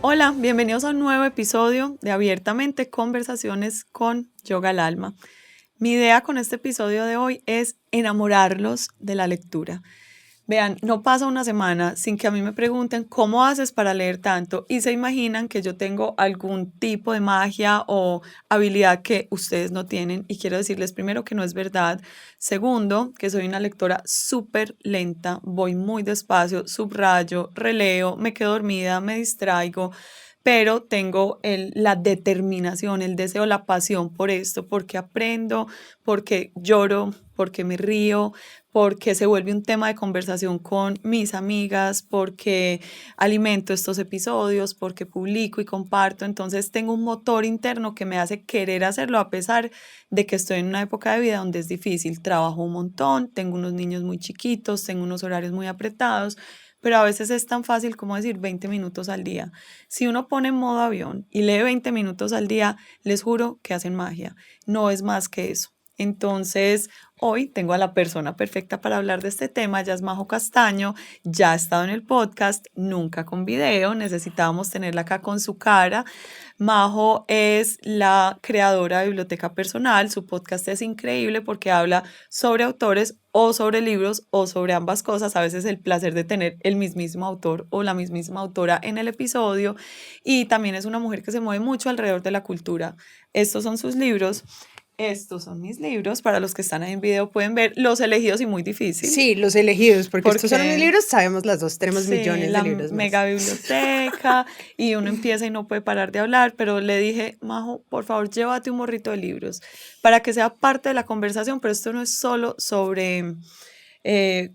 Hola, bienvenidos a un nuevo episodio de Abiertamente Conversaciones con Yoga al Alma. Mi idea con este episodio de hoy es enamorarlos de la lectura. Vean, no pasa una semana sin que a mí me pregunten cómo haces para leer tanto y se imaginan que yo tengo algún tipo de magia o habilidad que ustedes no tienen, y quiero decirles primero que no es verdad. Segundo, que soy una lectora súper lenta, voy muy despacio, subrayo, releo, me quedo dormida, me distraigo, pero tengo la determinación, el deseo, la pasión por esto, porque aprendo, porque lloro, porque me río, porque se vuelve un tema de conversación con mis amigas, porque alimento estos episodios, porque publico y comparto. Entonces tengo un motor interno que me hace querer hacerlo a pesar de que estoy en una época de vida donde es difícil. Trabajo un montón, tengo unos niños muy chiquitos, tengo unos horarios muy apretados, pero a veces es tan fácil como decir 20 minutos al día. Si uno pone en modo avión y lee 20 minutos al día, les juro que hacen magia. No es más que eso. Entonces, hoy tengo a la persona perfecta para hablar de este tema. Ella es Majo Castaño, ya ha estado en el podcast, nunca con video, necesitábamos tenerla acá con su cara. Majo es la creadora de Biblioteca Personal, su podcast es increíble porque habla sobre autores o sobre libros o sobre ambas cosas, a veces el placer de tener el mismísimo autor o la mismísima autora en el episodio, y también es una mujer que se mueve mucho alrededor de la cultura. Estos son sus libros. Estos son mis libros, para los que están ahí en video pueden ver Los elegidos y muy difícil. Sí, Los elegidos, porque estos son mis Porque libros, sabemos las dos, tenemos sí, millones la de libros más. mega biblioteca, y uno empieza y no puede parar de hablar, pero le dije, Majo, por favor, llévate un morrito de libros para que sea parte de la conversación, pero esto no es solo sobre eh,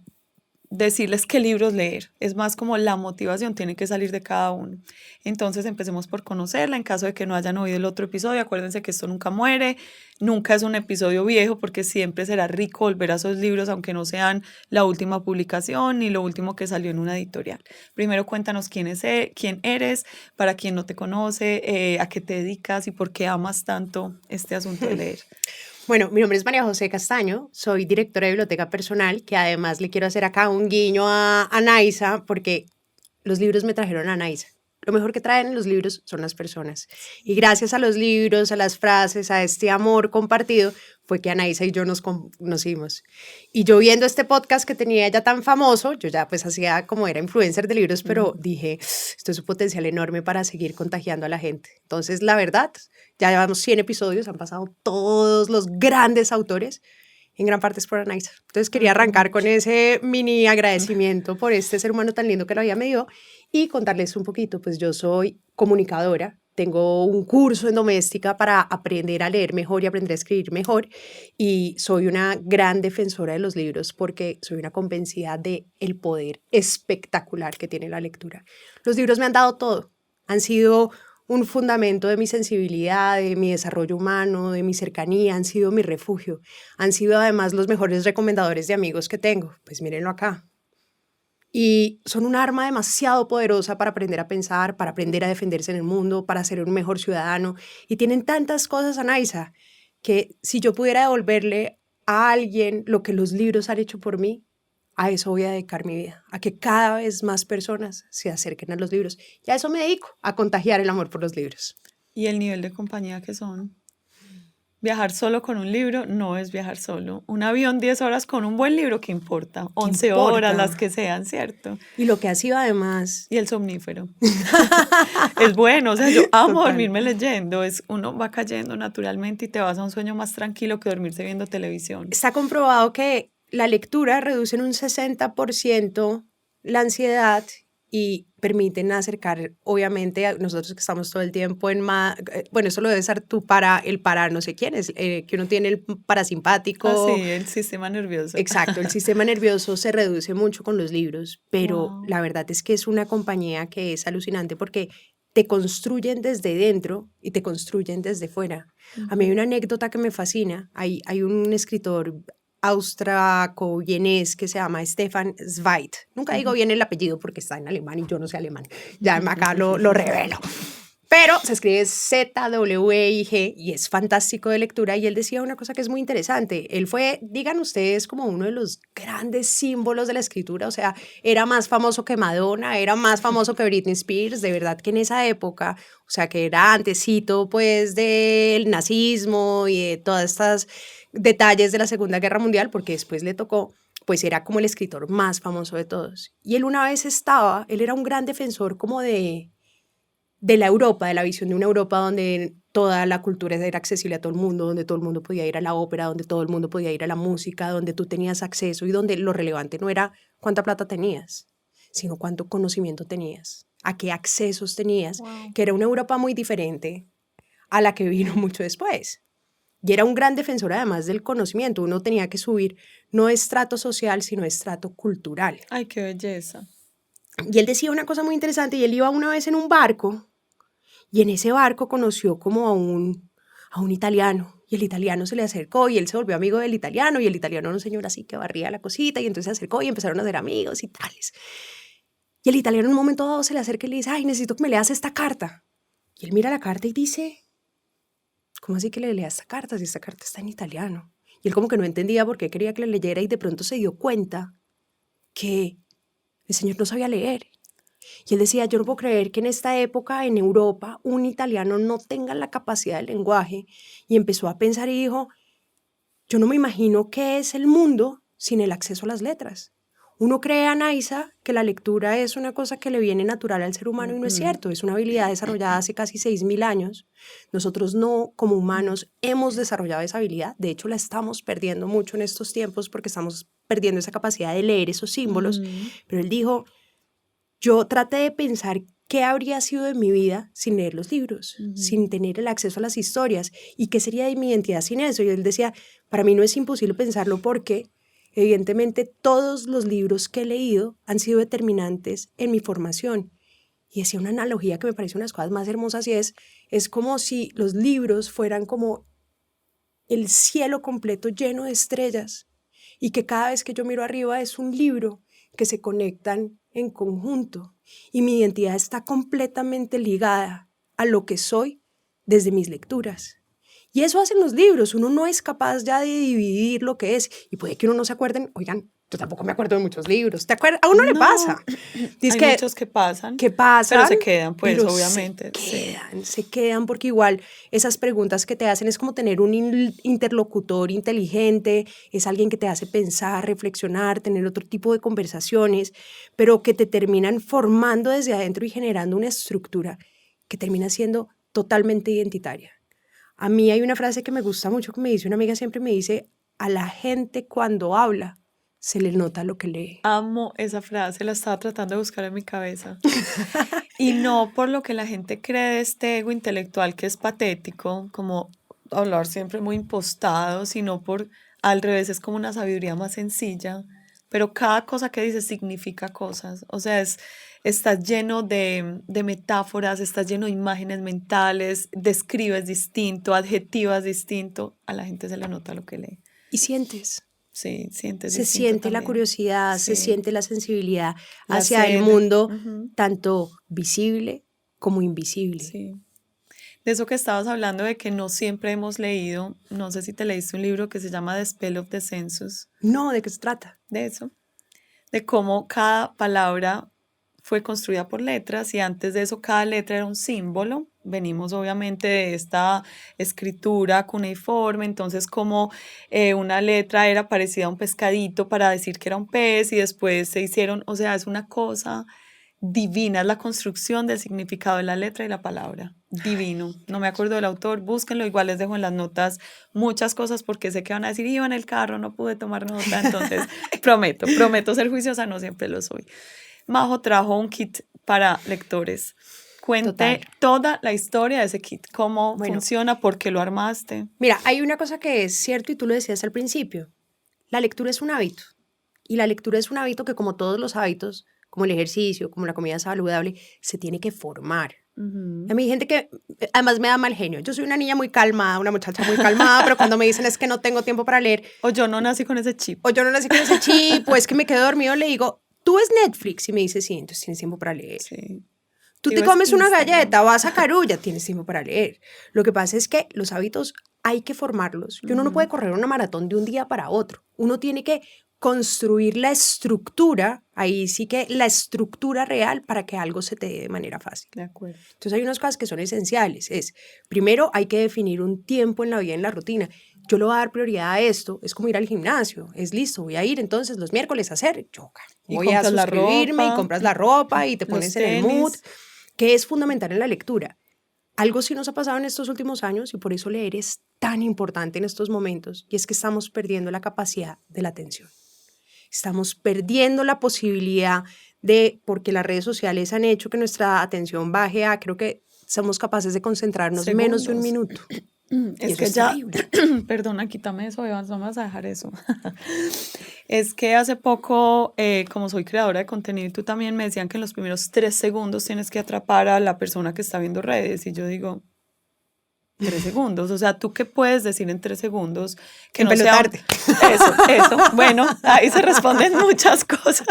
decirles qué libros leer, es más como la motivación tiene que salir de cada uno. Entonces empecemos por conocerla. En caso de que no hayan oído el otro episodio, acuérdense que esto nunca muere, nunca es un episodio viejo, porque siempre será rico volver a esos libros, aunque no sean la última publicación ni lo último que salió en una editorial. Primero cuéntanos quién eres, para quien no te conoce, a qué te dedicas y por qué amas tanto este asunto de leer. Bueno, mi nombre es María José Castaño, soy directora de Biblioteca Personal, que además le quiero hacer acá un guiño a Naisa, porque los libros me trajeron a Naisa. Lo mejor que traen los libros son las personas. Y gracias a los libros, a las frases, a este amor compartido, fue que Anaísa y yo nos conocimos. Y yo viendo este podcast que tenía ella tan famoso, yo ya pues hacía como era influencer de libros, pero dije, esto es un potencial enorme para seguir contagiando a la gente. Entonces, la verdad, ya llevamos 100 episodios, han pasado todos los grandes autores, en gran parte es por Anaísa. Entonces quería arrancar con ese mini agradecimiento por este ser humano tan lindo que la vida me dio y contarles un poquito. Pues yo soy comunicadora, tengo un curso en doméstica para aprender a leer mejor y aprender a escribir mejor, y soy una gran defensora de los libros porque soy una convencida de el poder espectacular que tiene la lectura. Los libros me han dado todo, han sido un fundamento de mi sensibilidad, de mi desarrollo humano, de mi cercanía, han sido mi refugio, han sido además los mejores recomendadores de amigos que tengo. Pues mírenlo acá. Y son un arma demasiado poderosa para aprender a pensar, para aprender a defenderse en el mundo, para ser un mejor ciudadano. Y tienen tantas cosas, Anaisa, que si yo pudiera devolverle a alguien lo que los libros han hecho por mí, a eso voy a dedicar mi vida, a que cada vez más personas se acerquen a los libros. Y a eso me dedico, a contagiar el amor por los libros. Y el nivel de compañía que son. Viajar solo con un libro no es viajar solo. Un avión 10 horas con un buen libro, ¿qué importa? 11 horas, las que sean, ¿cierto? Y lo que ha sido además... Y el somnífero. Es bueno, o sea, yo amo Total. dormirme leyendo. Uno va cayendo naturalmente y te vas a un sueño más tranquilo que dormirse viendo televisión. Está comprobado que la lectura reduce en un 60% la ansiedad y permiten acercar, obviamente, a nosotros que estamos todo el tiempo bueno, eso lo debe ser tú para no sé quién es, que uno tiene el parasimpático. Ah, sí, el sistema nervioso. Exacto, el sistema nervioso se reduce mucho con los libros, pero Wow. la verdad es que es una compañía que es alucinante porque te construyen desde dentro y te construyen desde fuera. A mí hay una anécdota que me fascina. Hay un escritor austriaco-vienés que se llama Stefan Zweig. Nunca digo bien el apellido porque está en alemán y yo no sé alemán. Ya acá lo revelo. pero se escribe Z-W-E-I-G y es fantástico de lectura. Y él decía una cosa que es muy interesante. Él fue, digan ustedes, como uno de los grandes símbolos de la escritura. O sea, era más famoso que Madonna, era más famoso que Britney Spears. De verdad que en esa época, o sea, que era antesito pues del nazismo y de todas estas detalles de la Segunda Guerra Mundial, porque después le tocó, pues era como el escritor más famoso de todos. Y él una vez él era un gran defensor como de la Europa, de la visión de una Europa donde toda la cultura era accesible a todo el mundo, donde todo el mundo podía ir a la ópera, donde todo el mundo podía ir a la música, donde tú tenías acceso y donde lo relevante no era cuánta plata tenías, sino cuánto conocimiento tenías, a qué accesos tenías, Wow. que era una Europa muy diferente a la que vino mucho después. Y era un gran defensor además del conocimiento. Uno tenía que subir no estrato social, sino estrato cultural. Ay, qué belleza. Y él decía una cosa muy interesante, y él iba una vez en un barco, y en ese barco conoció como a un italiano, y el italiano se le acercó, y él se volvió amigo del italiano, y el italiano era un señor así que barría la cosita, y entonces se acercó, y empezaron a ser amigos y tales. Y el italiano en un momento dado se le acerca y le dice, ay, necesito que me leas esta carta. Y él mira la carta y dice, ¿cómo así que le lea esta carta si esta carta está en italiano? Y él como que no entendía por qué quería que le leyera, y de pronto se dio cuenta que el señor no sabía leer. Y él decía, yo no puedo creer que en esta época en Europa un italiano no tenga la capacidad del lenguaje. Y empezó a pensar y dijo, yo no me imagino qué es el mundo sin el acceso a las letras. Uno cree, Anaísa, que la lectura es una cosa que le viene natural al ser humano, y no es cierto. Es una habilidad desarrollada hace casi 6.000 años. Nosotros no, como humanos, hemos desarrollado esa habilidad. De hecho, la estamos perdiendo mucho en estos tiempos porque estamos perdiendo esa capacidad de leer esos símbolos. Pero él dijo, yo traté de pensar qué habría sido de mi vida sin leer los libros, sin tener el acceso a las historias, y qué sería de mi identidad sin eso. Y él decía, para mí no es imposible pensarlo porque evidentemente todos los libros que he leído han sido determinantes en mi formación. Y decía una analogía que me parece una de las cosas más hermosas, y es como si los libros fueran como el cielo completo lleno de estrellas, y que cada vez que yo miro arriba es un libro que se conectan en conjunto, y mi identidad está completamente ligada a lo que soy desde mis lecturas. Y eso hacen los libros. Uno no es capaz ya de dividir lo que es, y puede que uno no se acuerden. Oigan, yo tampoco me acuerdo de muchos libros. ¿Te acuerdas? A uno le pasa. Hay muchos que pasan, pero se quedan, pues, pero obviamente. Se quedan porque igual esas preguntas que te hacen es como tener un interlocutor inteligente, es alguien que te hace pensar, reflexionar, tener otro tipo de conversaciones, pero que te terminan formando desde adentro y generando una estructura que termina siendo totalmente identitaria. A mí hay una frase que me gusta mucho que me dice una amiga, siempre me dice, a la gente cuando habla se le nota lo que lee. Amo esa frase, la estaba tratando de buscar en mi cabeza. Y no por lo que la gente cree de este ego intelectual que es patético, como hablar siempre muy impostado, sino por, al revés, es como una sabiduría más sencilla, pero cada cosa que dices significa cosas, o sea, estás lleno de metáforas, estás lleno de imágenes mentales, describes distinto, adjetivas distinto, a la gente se le nota lo que lee. Y sientes. Sí, sientes se siente también. La curiosidad, Sí. se siente la sensibilidad hacia el mundo, tanto visible como invisible. Sí. De eso que estabas hablando, de que no siempre hemos leído, no sé si te leíste un libro que se llama The Spell of the Census. No, ¿de qué se trata? De eso, de cómo cada palabra fue construida por letras, y antes de eso cada letra era un símbolo. Venimos obviamente de esta escritura cuneiforme, entonces como una letra era parecida a un pescadito para decir que era un pez, y después se hicieron, o sea, es una cosa divina, es la construcción del significado de la letra y la palabra. Divino. No me acuerdo del autor, búsquenlo, igual les dejo en las notas muchas cosas porque sé que van a decir, iba en el carro, no pude tomar nota, entonces prometo ser juiciosa, no siempre lo soy. Majo trajo un kit para lectores. Cuente toda la historia de ese kit, cómo funciona, por qué lo armaste. Mira, hay una cosa que es cierto y tú lo decías al principio. La lectura es un hábito, y la lectura es un hábito que, como todos los hábitos, como el ejercicio, como la comida saludable, se tiene que formar. A mí hay gente que además me da mal genio. Yo soy una niña muy calmada, una muchacha muy calmada, pero cuando me dicen es que no tengo tiempo para leer. O yo no nací con ese chip. O es que me quedo dormido, le digo, ¿tú ves Netflix? Y me dice, sí, entonces tienes tiempo para leer. Sí. Tú te Digo, es comes una Instagram. galleta, vas a Carulla, tienes tiempo para leer. Lo que pasa es que los hábitos hay que formarlos. Y uno no puede correr una maratón de un día para otro. Uno tiene que construir la estructura, ahí sí que la estructura real para que algo se te dé de manera fácil. De acuerdo. Entonces hay unas cosas que son esenciales. Primero hay que definir un tiempo en la vida, en la rutina. Yo le voy a dar prioridad a esto. Es como ir al gimnasio. Es listo, voy a ir entonces los miércoles a hacer yoga. Y Voy a compras la suscribirme y ropa, compras la ropa y te los pones en el mood, tenis. que es fundamental en la lectura. Algo sí nos ha pasado en estos últimos años y por eso leer es tan importante en estos momentos, y es que estamos perdiendo la capacidad de la atención. Estamos perdiendo la posibilidad porque las redes sociales han hecho que nuestra atención baje a, creo que somos capaces de concentrarnos menos de un Segundos. minuto. Y Es eso que es ya, terrible. perdona, quítame eso, Eva, no me vas a dejar eso. Es que hace poco, como soy creadora de contenido, y tú también me decían que en los primeros 3 segundos tienes que atrapar a la persona que está viendo redes. Y yo digo, 3 segundos. O sea, ¿tú qué puedes decir en 3 segundos? Que no sea Empelotarte. Eso. Bueno, ahí se responden muchas cosas.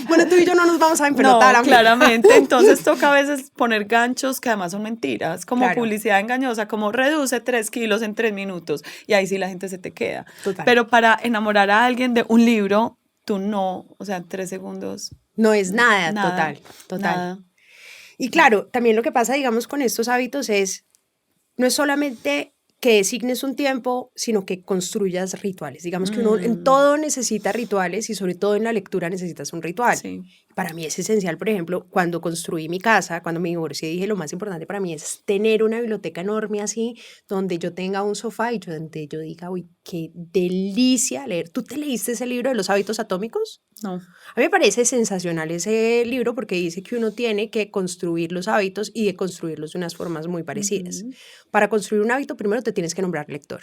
Bueno, tú y yo no nos vamos a empelotar, No, amiga. claramente. Entonces toca a veces poner ganchos que además son mentiras, como Claro. publicidad engañosa, como reduce 3 kilos en 3 minutos. Y ahí sí la gente se te queda. Total. Pero para enamorar a alguien de un libro, tú no, o sea, 3 segundos. No es nada, Nada, total. nada. Y claro, también lo que pasa, digamos, con estos hábitos no es solamente que designes un tiempo, sino que construyas rituales. Digamos que uno en todo necesita rituales y sobre todo en la lectura necesitas un ritual. Sí. Para mí es esencial, por ejemplo, cuando construí mi casa, cuando me divorcié, dije lo más importante para mí es tener una biblioteca enorme así, donde yo tenga un sofá y donde yo diga, uy, qué delicia leer. ¿Tú te leíste ese libro de los hábitos atómicos? No. A mí me parece sensacional ese libro porque dice que uno tiene que construir los hábitos y de construirlos de unas formas muy parecidas. Para construir un hábito, primero te tienes que nombrar lector.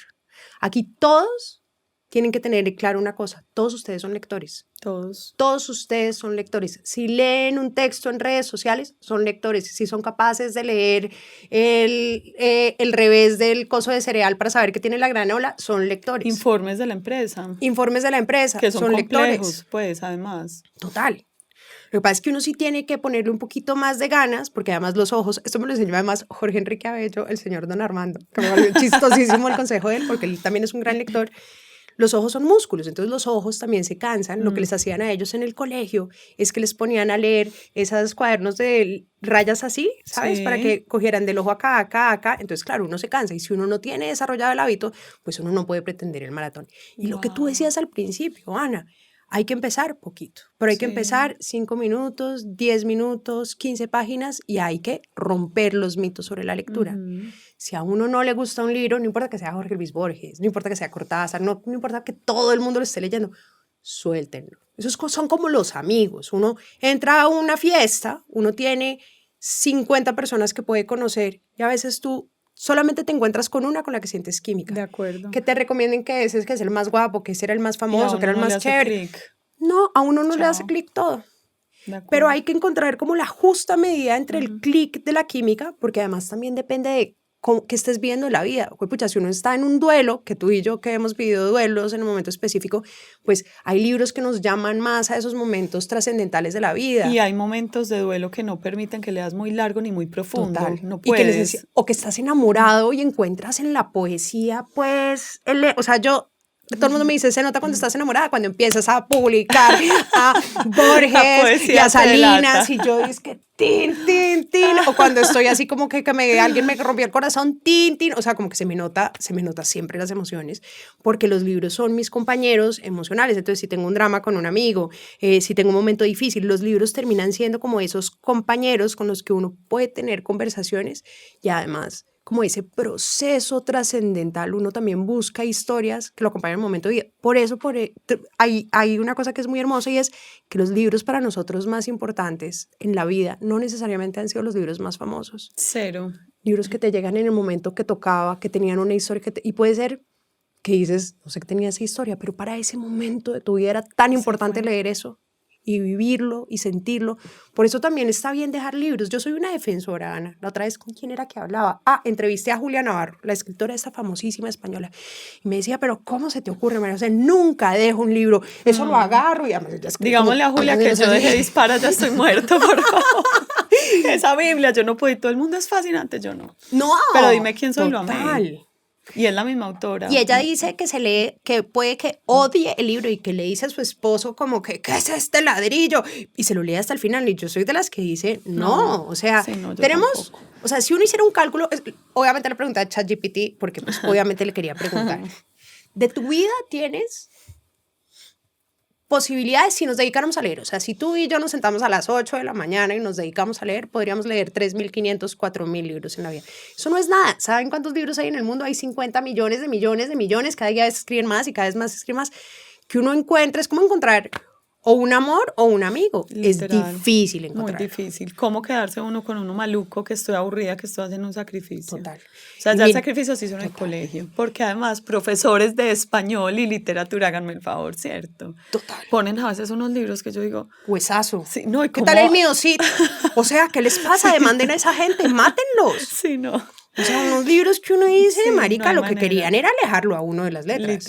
Aquí todos tienen que tener claro una cosa, todos ustedes son lectores. Todos. Todos ustedes son lectores. Si leen un texto en redes sociales, son lectores. Si son capaces de leer el revés del coso de cereal para saber que tiene la granola, son lectores. Informes de la empresa. Informes de la empresa, Que son complejos, lectores. pues, además. Total. Lo que pasa es que uno sí tiene que ponerle un poquito más de ganas, porque además los ojos, esto me lo enseñó además Jorge Enrique Abello, el señor Don Armando, que me pareció chistosísimo el consejo de él, porque él también es un gran lector. Los ojos son músculos, entonces los ojos también se cansan. Lo que les hacían a ellos en el colegio es que les ponían a leer esos cuadernos de rayas así, ¿sabes? Sí. Para que cogieran del ojo acá, acá, acá. Entonces, claro, uno se cansa y si uno no tiene desarrollado el hábito, pues uno no puede pretender el maratón. Y lo que tú decías al principio, Ana, hay que empezar poquito, pero hay que empezar 5 minutos, 10 minutos, 15 páginas y hay que romper los mitos sobre la lectura. Si a uno no le gusta un libro, no importa que sea Jorge Luis Borges, no importa que sea Cortázar, no importa que todo el mundo lo esté leyendo, suéltenlo. Esos son como los amigos. Uno entra a una fiesta, uno tiene 50 personas que puede conocer y a veces tú solamente te encuentras con una con la que sientes química. De acuerdo. Que te recomienden que ese es el más guapo, que ese era el más famoso, que era el más chévere. Click. No, a uno no le hace clic todo. Pero hay que encontrar como la justa medida entre el clic de la química, porque además también depende de qué estés viendo en la vida. Pucha, si uno está en un duelo, que tú y yo que hemos vivido duelos en un momento específico, pues hay libros que nos llaman más a esos momentos trascendentales de la vida. Y hay momentos de duelo que no permiten que leas muy largo ni muy profundo. Total. No puedes. O que estás enamorado y encuentras en la poesía, pues, o sea, todo el mundo me dice, se nota cuando estás enamorada, cuando empiezas a publicar a Borges y a Salinas, y yo es que tin, tin, tin, o cuando estoy así como que alguien me rompió el corazón, tin, tin, o sea, como que se me nota siempre las emociones, porque los libros son mis compañeros emocionales. Entonces, si tengo un drama con un amigo, si tengo un momento difícil, los libros terminan siendo como esos compañeros con los que uno puede tener conversaciones y además como ese proceso trascendental, uno también busca historias que lo acompañan en el momento de vida. Por eso hay una cosa que es muy hermosa y es que los libros para nosotros más importantes en la vida no necesariamente han sido los libros más famosos. Cero. Libros que te llegan en el momento que tocaba, que tenían una historia, y puede ser que dices, no sé qué tenía esa historia, pero para ese momento de tu vida era tan importante leer eso y vivirlo y sentirlo. Por eso también está bien dejar libros. Yo soy una defensora, Ana. La otra vez, ¿con quién era que hablaba? Entrevisté a Julia Navarro, la escritora esta famosísima española. Y me decía, pero ¿cómo se te ocurre, María? O sea, nunca dejo un libro. Eso lo agarro y además ya escribo. Digámosle a Julia que yo dejé Dispara, ya estoy muerto, por favor. Esa Biblia, yo no puedo. Todo el mundo es fascinante, yo no. No. Pero dime quién soy, lo amé. Total. Y es la misma autora. Y ella dice que se lee, que puede que odie el libro y que le dice a su esposo como que, ¿qué es este ladrillo? Y se lo lee hasta el final. Y yo soy de las que dice, no, o sea, sí, no, tenemos, tampoco. o sea, si uno hiciera un cálculo, obviamente le pregunté a ChatGPT, porque pues obviamente le quería preguntar, de tu vida tienes posibilidades si nos dedicáramos a leer. O sea, si tú y yo nos sentamos a las 8 de la mañana y nos dedicamos a leer, podríamos leer 3.500, 4.000 libros en la vida. Eso no es nada. ¿Saben cuántos libros hay en el mundo? Hay 50 millones de millones de millones. Cada día se escriben más y cada vez más se escriben más. Que uno encuentre, es como encontrar o un amor o un amigo. Literal. Es difícil encontrar. Muy difícil. ¿Cómo quedarse uno con uno maluco que estoy aburrida, que estoy haciendo un sacrificio? Total. O sea, Y ya el mira, sacrificio se hizo en el colegio. Porque además, profesores de español y literatura, háganme el favor, ¿cierto? Total. Ponen a veces unos libros que yo digo... Huesazo. Sí, no, ¿y ¿Qué cómo? tal el mío? Sí. O sea, ¿qué les pasa? Demanden a esa gente, mátenlos. Sí, no. O sea, unos libros que uno dice, Sí, marica, no hay lo que manera. querían era alejarlo a uno de las letras.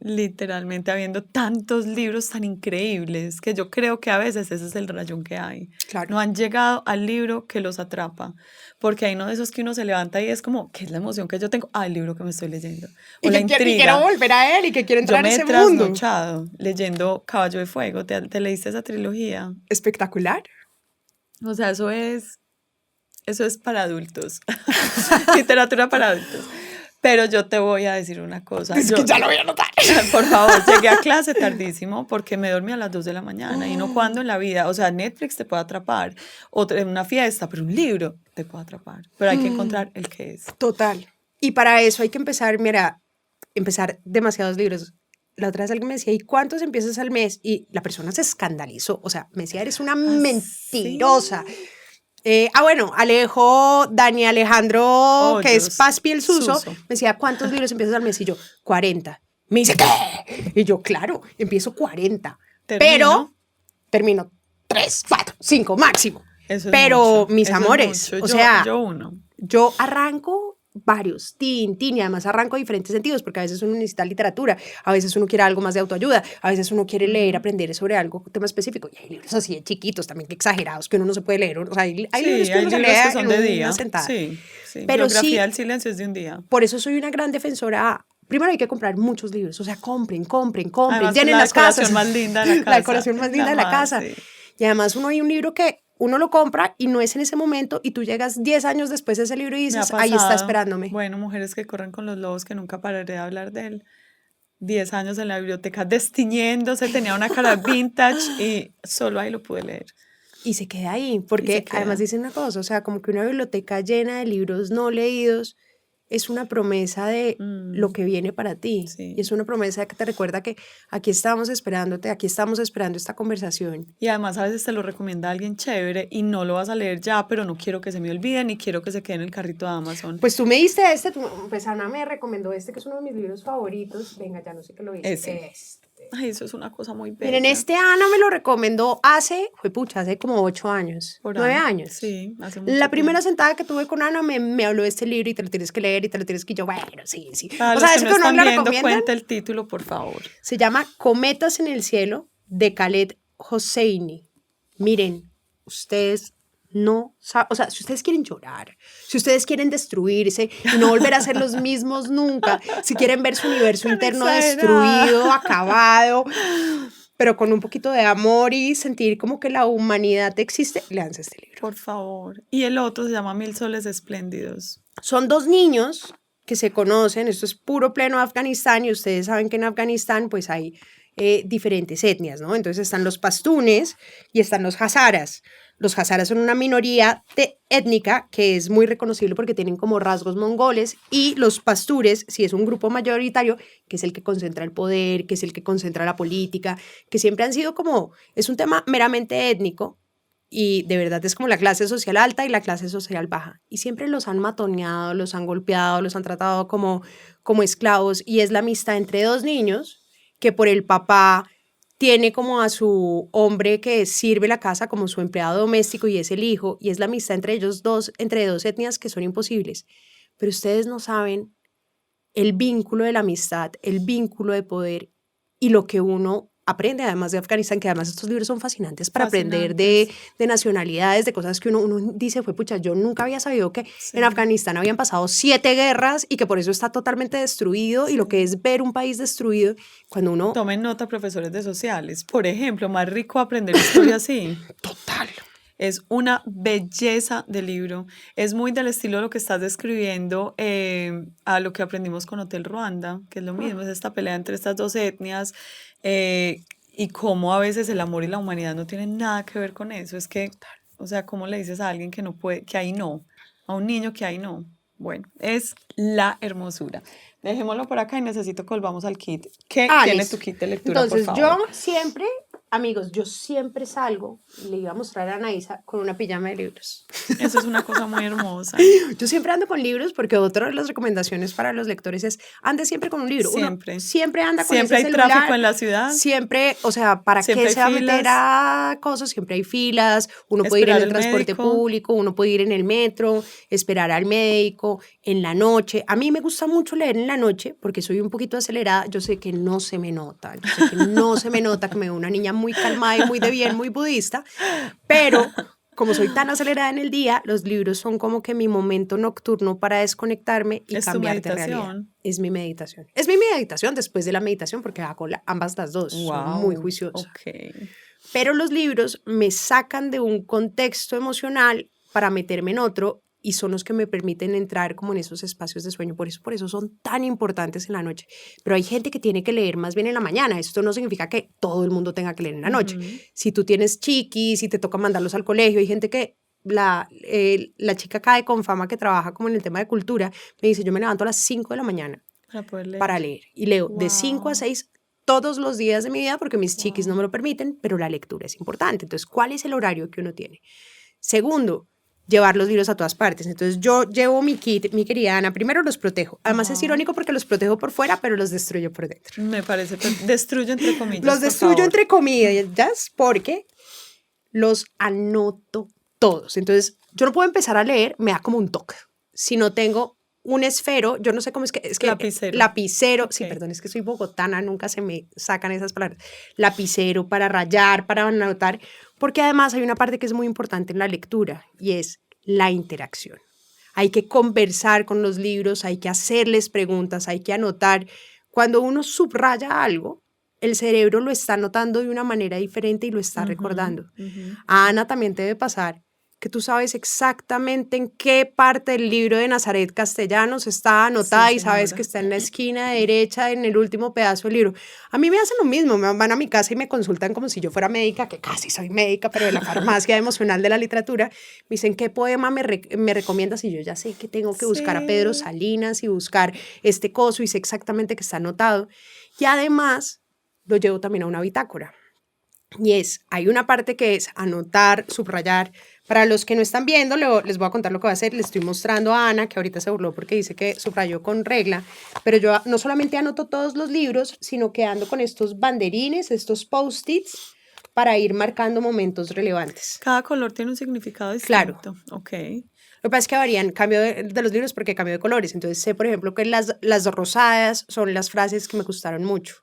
Literalmente, habiendo tantos libros tan increíbles que yo creo que a veces ese es el rayón que hay. Claro. No han llegado al libro que los atrapa, porque hay uno de esos que uno se levanta y es como, ¿qué es la emoción que yo tengo? El libro que me estoy leyendo. O Y la que intriga. quiero volver a él y que quiero Yo entrar me en he ese mundo. trasnochado leyendo Caballo de Fuego. ¿Te leíste esa trilogía? Espectacular. O sea, eso es para adultos. Literatura para adultos. Pero yo te voy a decir una cosa. Es que ya lo voy a anotar. Por favor, llegué a clase tardísimo porque me dormí a las 2 de la mañana y no cuando en la vida. O sea, Netflix te puede atrapar, o en una fiesta, pero un libro te puede atrapar. Pero hay que encontrar el que es. Total. Y para eso hay que empezar, mira, empezar demasiados libros. La otra vez alguien me decía, ¿y cuántos empiezas al mes? Y la persona se escandalizó. O sea, me decía, eres una mentirosa. Bueno, Dani Alejandro, que es Paspi el Suso, me decía, ¿cuántos libros empiezas al mes? Y yo, 40. Me dice, ¿qué? Y yo, claro, empiezo 40. Pero termino 3, 4, 5 máximo. Eso es pero mucho, mis eso amores, es mucho. o sea, yo arranco varios, y además arranco diferentes sentidos, porque a veces uno necesita literatura, a veces uno quiere algo más de autoayuda, a veces uno quiere leer, aprender sobre algo, tema específico, y hay libros así de chiquitos también, que exagerados, que uno no se puede leer, o sea, hay libros que uno se lee que son de día. una sentada. Sí. Pero Biografía del silencio es de un día. Por eso soy una gran defensora. Primero hay que comprar muchos libros, o sea, compren, Además, llenen las casas. La decoración más linda de la casa. La decoración más linda de la casa. Sí. Y además hay un libro que uno lo compra y no es en ese momento y tú llegas 10 años después de ese libro y dices, ahí está esperándome. Bueno, Mujeres que corren con los lobos, que nunca pararé de hablar de él. 10 años en la biblioteca destiñéndose, tenía una cara vintage y solo ahí lo pude leer. Y se queda ahí, porque además dicen una cosa, o sea, como que una biblioteca llena de libros no leídos es una promesa de lo que viene para ti. Sí. Y es una promesa que te recuerda que aquí estamos esperándote, aquí estamos esperando esta conversación. Y además a veces te lo recomienda alguien chévere y no lo vas a leer ya, pero no quiero que se me olvide ni quiero que se quede en el carrito de Amazon. Pues tú me diste pues Ana me recomendó que es uno de mis libros favoritos. Venga, ya no sé qué lo hice. Ay, eso es una cosa muy bella. Miren, Ana me lo recomendó hace como 8 años, 9 años. Sí, hace mucho La primera sentada que tuve con Ana me habló de este libro y te lo tienes que leer y te lo tienes que yo, bueno, sí. Para los que no están viendo, cuenta el título, por favor. Se llama Cometas en el cielo, de Khaled Hosseini. Miren, ustedes no saben, o sea, si ustedes quieren llorar, si ustedes quieren destruirse y no volver a ser los mismos nunca, si quieren ver su universo interno destruido, acabado, pero con un poquito de amor y sentir como que la humanidad existe, léanse este libro. Por favor. Y el otro se llama 1000 soles espléndidos. Son 2 niños que se conocen, esto es puro pleno Afganistán y ustedes saben que en Afganistán pues hay diferentes etnias, ¿no? Entonces están los pastunes y están los hazaras. Los hazaras son una minoría étnica que es muy reconocible porque tienen como rasgos mongoles y los pastures, sí es un grupo mayoritario, que es el que concentra el poder, que es el que concentra la política, que siempre han sido es un tema meramente étnico y de verdad es como la clase social alta y la clase social baja. Y siempre los han matoneado, los han golpeado, los han tratado como esclavos y es la amistad entre 2 niños que por el papá tiene como a su hombre que sirve la casa como su empleado doméstico y es el hijo, y es la amistad entre ellos dos, entre dos etnias que son imposibles. Pero ustedes no saben el vínculo de la amistad, el vínculo de poder y lo que uno aprende además de Afganistán, que además estos libros son fascinantes para aprender de nacionalidades, de cosas que uno dice, fue pucha, yo nunca había sabido que en Afganistán habían pasado 7 guerras y que por eso está totalmente destruido, y lo que es ver un país destruido cuando uno... Tomen nota, profesores de sociales, por ejemplo, más rico aprender historia así. Total. Es una belleza de libro. Es muy del estilo de lo que estás describiendo a lo que aprendimos con Hotel Ruanda, que es lo mismo, es esta pelea entre estas dos etnias y cómo a veces el amor y la humanidad no tienen nada que ver con eso. Es que, o sea, ¿cómo le dices a alguien que no puede, que ahí no? A un niño que ahí no. Bueno, es la hermosura. Dejémoslo por acá y necesito que volvamos al kit. ¿Qué tiene tu kit de lectura, entonces, por favor? yo siempre, amigos, yo siempre salgo, le iba a mostrar a Anaísa con una pijama de libros. Eso es una cosa muy hermosa. Yo siempre ando con libros porque otra de las recomendaciones para los lectores es ande siempre con un libro. Siempre. Uno siempre anda con siempre ese hay celular. Tráfico en la ciudad. Siempre, o sea, ¿para siempre qué se va a meter a cosas? Siempre hay filas, uno puede ir en el transporte público, uno puede ir en el metro, esperar al médico, en la noche. A mí me gusta mucho leer en la noche porque soy un poquito acelerada. Yo sé que no se me nota, que me veo una niña muy calmada y muy de bien, muy budista, pero como soy tan acelerada en el día, los libros son como que mi momento nocturno para desconectarme y cambiar de realidad. Es mi meditación. Es mi meditación después de la meditación porque hago ambas las dos. Wow, soy muy juiciosa. Okay. Pero los libros me sacan de un contexto emocional para meterme en otro y son los que me permiten entrar como en esos espacios de sueño. Por eso son tan importantes en la noche. Pero hay gente que tiene que leer más bien en la mañana. Esto no significa que todo el mundo tenga que leer en la noche. Si tú tienes chiquis, si te toca mandarlos al colegio, hay gente que la chica acá de Confama que trabaja como en el tema de cultura, me dice, yo me levanto a las 5 de la mañana para leer. Y leo de 5 a 6 todos los días de mi vida porque mis chiquis no me lo permiten, pero la lectura es importante. Entonces, ¿cuál es el horario que uno tiene? Segundo, llevar los libros a todas partes. Entonces yo llevo mi kit, mi querida Ana, primero los protejo. Además es irónico porque los protejo por fuera, pero los destruyo por dentro. Me parece, destruyo entre comillas. Los destruyo entre comillas porque los anoto todos. Entonces yo no puedo empezar a leer, me da como un toque. Si no tengo un esfero, yo no sé cómo es que lapicero. Okay. Sí, perdón, es que soy bogotana, nunca se me sacan esas palabras. Lapicero para rayar, para anotar, porque además hay una parte que es muy importante en la lectura y es la interacción. Hay que conversar con los libros, hay que hacerles preguntas, hay que anotar. Cuando uno subraya algo, el cerebro lo está notando de una manera diferente y lo está recordando. A Ana también te debe pasar que tú sabes exactamente en qué parte del libro de Nazaret Castellanos está anotada y sabes que está en la esquina derecha, en el último pedazo del libro. A mí me hacen lo mismo, me van a mi casa y me consultan como si yo fuera médica, que casi soy médica, pero de la farmacia emocional de la literatura. Me dicen, ¿qué poema me recomiendas? Y yo ya sé que tengo que buscar a Pedro Salinas y buscar este coso y sé exactamente que está anotado. Y además lo llevo también a una bitácora. Y hay una parte que es anotar, subrayar. Para los que no están viendo, les voy a contar lo que voy a hacer. Le estoy mostrando a Ana, que ahorita se burló porque dice que subrayó con regla, pero yo no solamente anoto todos los libros, sino que ando con estos banderines, estos post-its, para ir marcando momentos relevantes. Cada color tiene un significado distinto. Claro. Ok. Lo que pasa es que varían, cambio de los libros porque cambio de colores. Entonces sé, por ejemplo, que las rosadas son las frases que me gustaron mucho.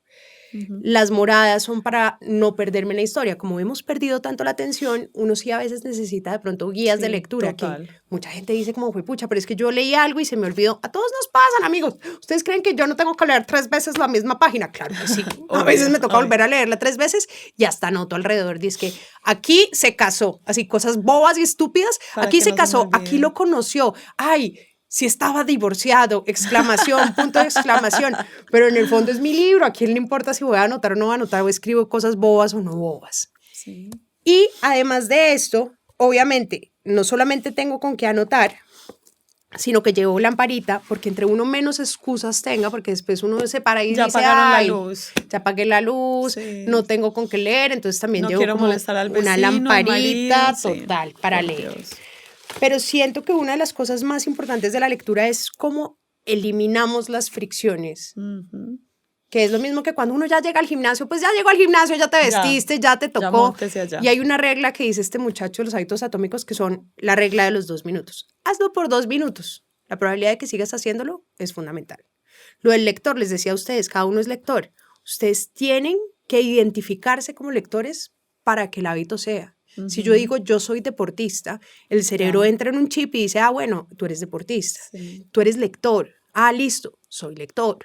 Las moradas son para no perderme la historia. Como hemos perdido tanto la atención, uno sí a veces necesita de pronto guías de lectura. Total. Que mucha gente dice como, fue pucha, pero es que yo leí algo y se me olvidó. A todos nos pasan, amigos. ¿Ustedes creen que yo no tengo que leer 3 veces la misma página? Claro que sí. A veces me toca volver a leerla 3 veces y hasta anoto alrededor. Dice que aquí se casó, así cosas bobas y estúpidas. Para aquí se casó, aquí lo conoció. Ay, si estaba divorciado, exclamación, punto de exclamación, pero en el fondo es mi libro, ¿a quién le importa si voy a anotar o no voy a anotar o escribo cosas bobas o no bobas? Sí. Y además de esto, obviamente, no solamente tengo con qué anotar, sino que llevo lamparita, porque entre uno menos excusas tenga, porque después uno se para y ya dice, apagaron la luz. Ya apagué la luz, no tengo con qué leer, entonces también llevo como molestar al vecino, una lamparita marido, total para leer. Dios. Pero siento que una de las cosas más importantes de la lectura es cómo eliminamos las fricciones que es lo mismo que cuando uno ya llega al gimnasio, pues ya llegó al gimnasio, ya te vestiste, ya te tocó. móntese allá. Y hay una regla que dice este muchacho de los hábitos atómicos que son la regla de los 2 minutos. Hazlo por 2 minutos. La probabilidad de que sigas haciéndolo es fundamental. Lo del lector, les decía a ustedes, cada uno es lector. Ustedes tienen que identificarse como lectores para que el hábito sea. Si yo digo yo soy deportista, el cerebro entra en un chip y dice, ah, bueno, tú eres deportista, tú eres lector, ah, listo, soy lector.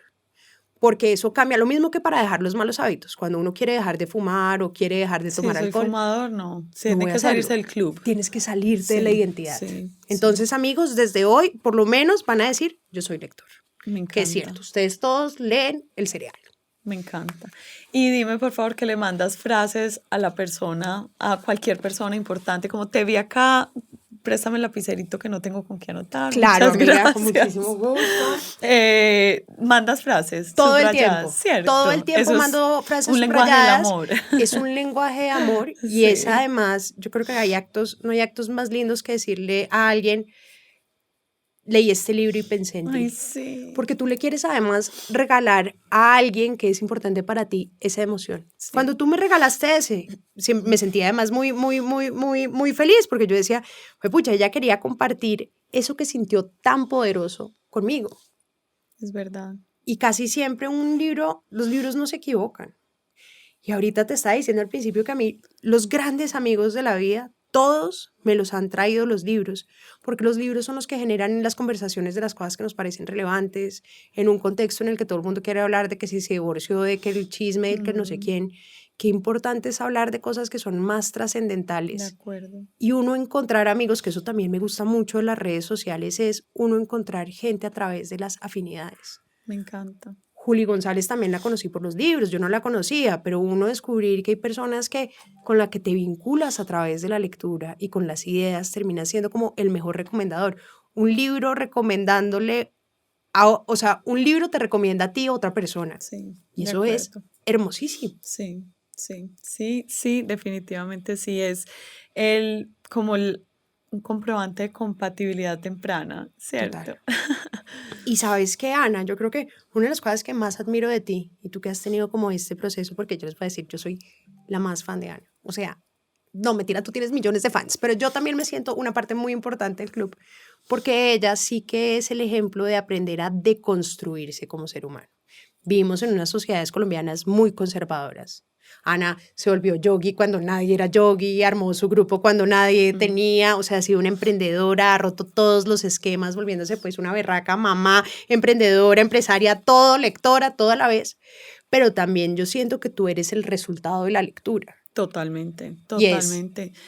Porque eso cambia, lo mismo que para dejar los malos hábitos. Cuando uno quiere dejar de fumar o quiere dejar de tomar alcohol. Si fumador, no. Tiene que salirse del club. Tienes que salirte de la identidad. Entonces, amigos, desde hoy, por lo menos, van a decir, yo soy lector. Me encanta. Que es cierto, ustedes todos leen el cereal. Me encanta. Y dime, por favor, que le mandas frases a la persona, a cualquier persona importante, como te vi acá, préstame el lapicerito que no tengo con qué anotar. Claro, muchas amiga, gracias. con muchísimo gusto. Mandas frases todo el subrayadas, tiempo. ¿cierto? Todo el tiempo Eso mando frases un lenguaje del subrayadas. amor. Es un lenguaje de amor y es además, yo creo que no hay actos más lindos que decirle a alguien, leí este libro y pensé en ti. Ay, sí. Porque tú le quieres además regalar a alguien que es importante para ti esa emoción. Sí. Cuando tú me regalaste ese, me sentía además muy feliz porque yo decía, pucha, ella quería compartir eso que sintió tan poderoso conmigo. Es verdad. Y casi siempre los libros no se equivocan. Y ahorita te estaba diciendo al principio que a mí los grandes amigos de la vida, todos me los han traído los libros, porque los libros son los que generan las conversaciones de las cosas que nos parecen relevantes, en un contexto en el que todo el mundo quiere hablar de que si se divorció, de que el chisme, de que no sé quién. Qué importante es hablar de cosas que son más trascendentales. De acuerdo. Y uno encontrar amigos, que eso también me gusta mucho de las redes sociales, es uno encontrar gente a través de las afinidades. Me encanta. Juli González también la conocí por los libros, yo no la conocía, pero uno descubrir que hay personas con las que te vinculas a través de la lectura y con las ideas termina siendo como el mejor recomendador. Un libro recomendándole, un libro te recomienda a ti a otra persona. Sí, y eso es hermosísimo. Sí, definitivamente sí, es un comprobante de compatibilidad temprana, ¿cierto? Total. Y sabes qué, Ana, yo creo que una de las cosas que más admiro de ti, y tú que has tenido como este proceso, porque yo les voy a decir, yo soy la más fan de Ana. O sea, no, mentira, tú tienes millones de fans, pero yo también me siento una parte muy importante del club, porque ella sí que es el ejemplo de aprender a deconstruirse como ser humano. Vivimos en unas sociedades colombianas muy conservadoras. Ana se volvió yogi cuando nadie era yogi, armó su grupo cuando nadie tenía, o sea, ha sido una emprendedora, ha roto todos los esquemas, volviéndose pues una berraca mamá, emprendedora, empresaria, todo, lectora, todo a la vez. Pero también yo siento que tú eres el resultado de la lectura. Totalmente.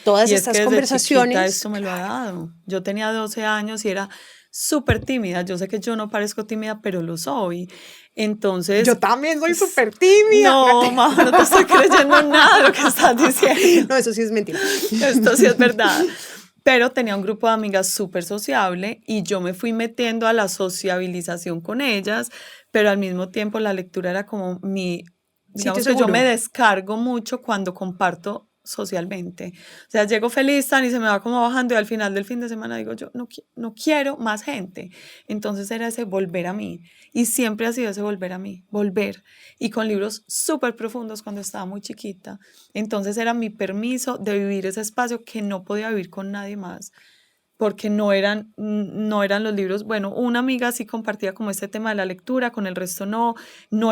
Todas estas conversaciones. Chiquita, esto me lo ha dado. Yo tenía 12 años y era súper tímida. Yo sé que yo no parezco tímida, pero lo soy. Entonces... Yo también soy súper tímida. No, mamá, no te estoy creyendo nada de lo que estás diciendo. No, eso sí es mentira. Esto sí es verdad. Pero tenía un grupo de amigas súper sociable y yo me fui metiendo a la sociabilización con ellas, pero al mismo tiempo la lectura era como digamos que yo me descargo mucho cuando comparto socialmente. O sea, llego feliz tan y se me va como bajando y al final del fin de semana digo yo no quiero más gente. Entonces era ese volver a mí y siempre ha sido ese volver a mí, volver. Y con libros súper profundos cuando estaba muy chiquita. Entonces era mi permiso de vivir ese espacio que no podía vivir con nadie más. Porque no eran los libros, bueno, una amiga sí compartía como este tema de la lectura, con el resto no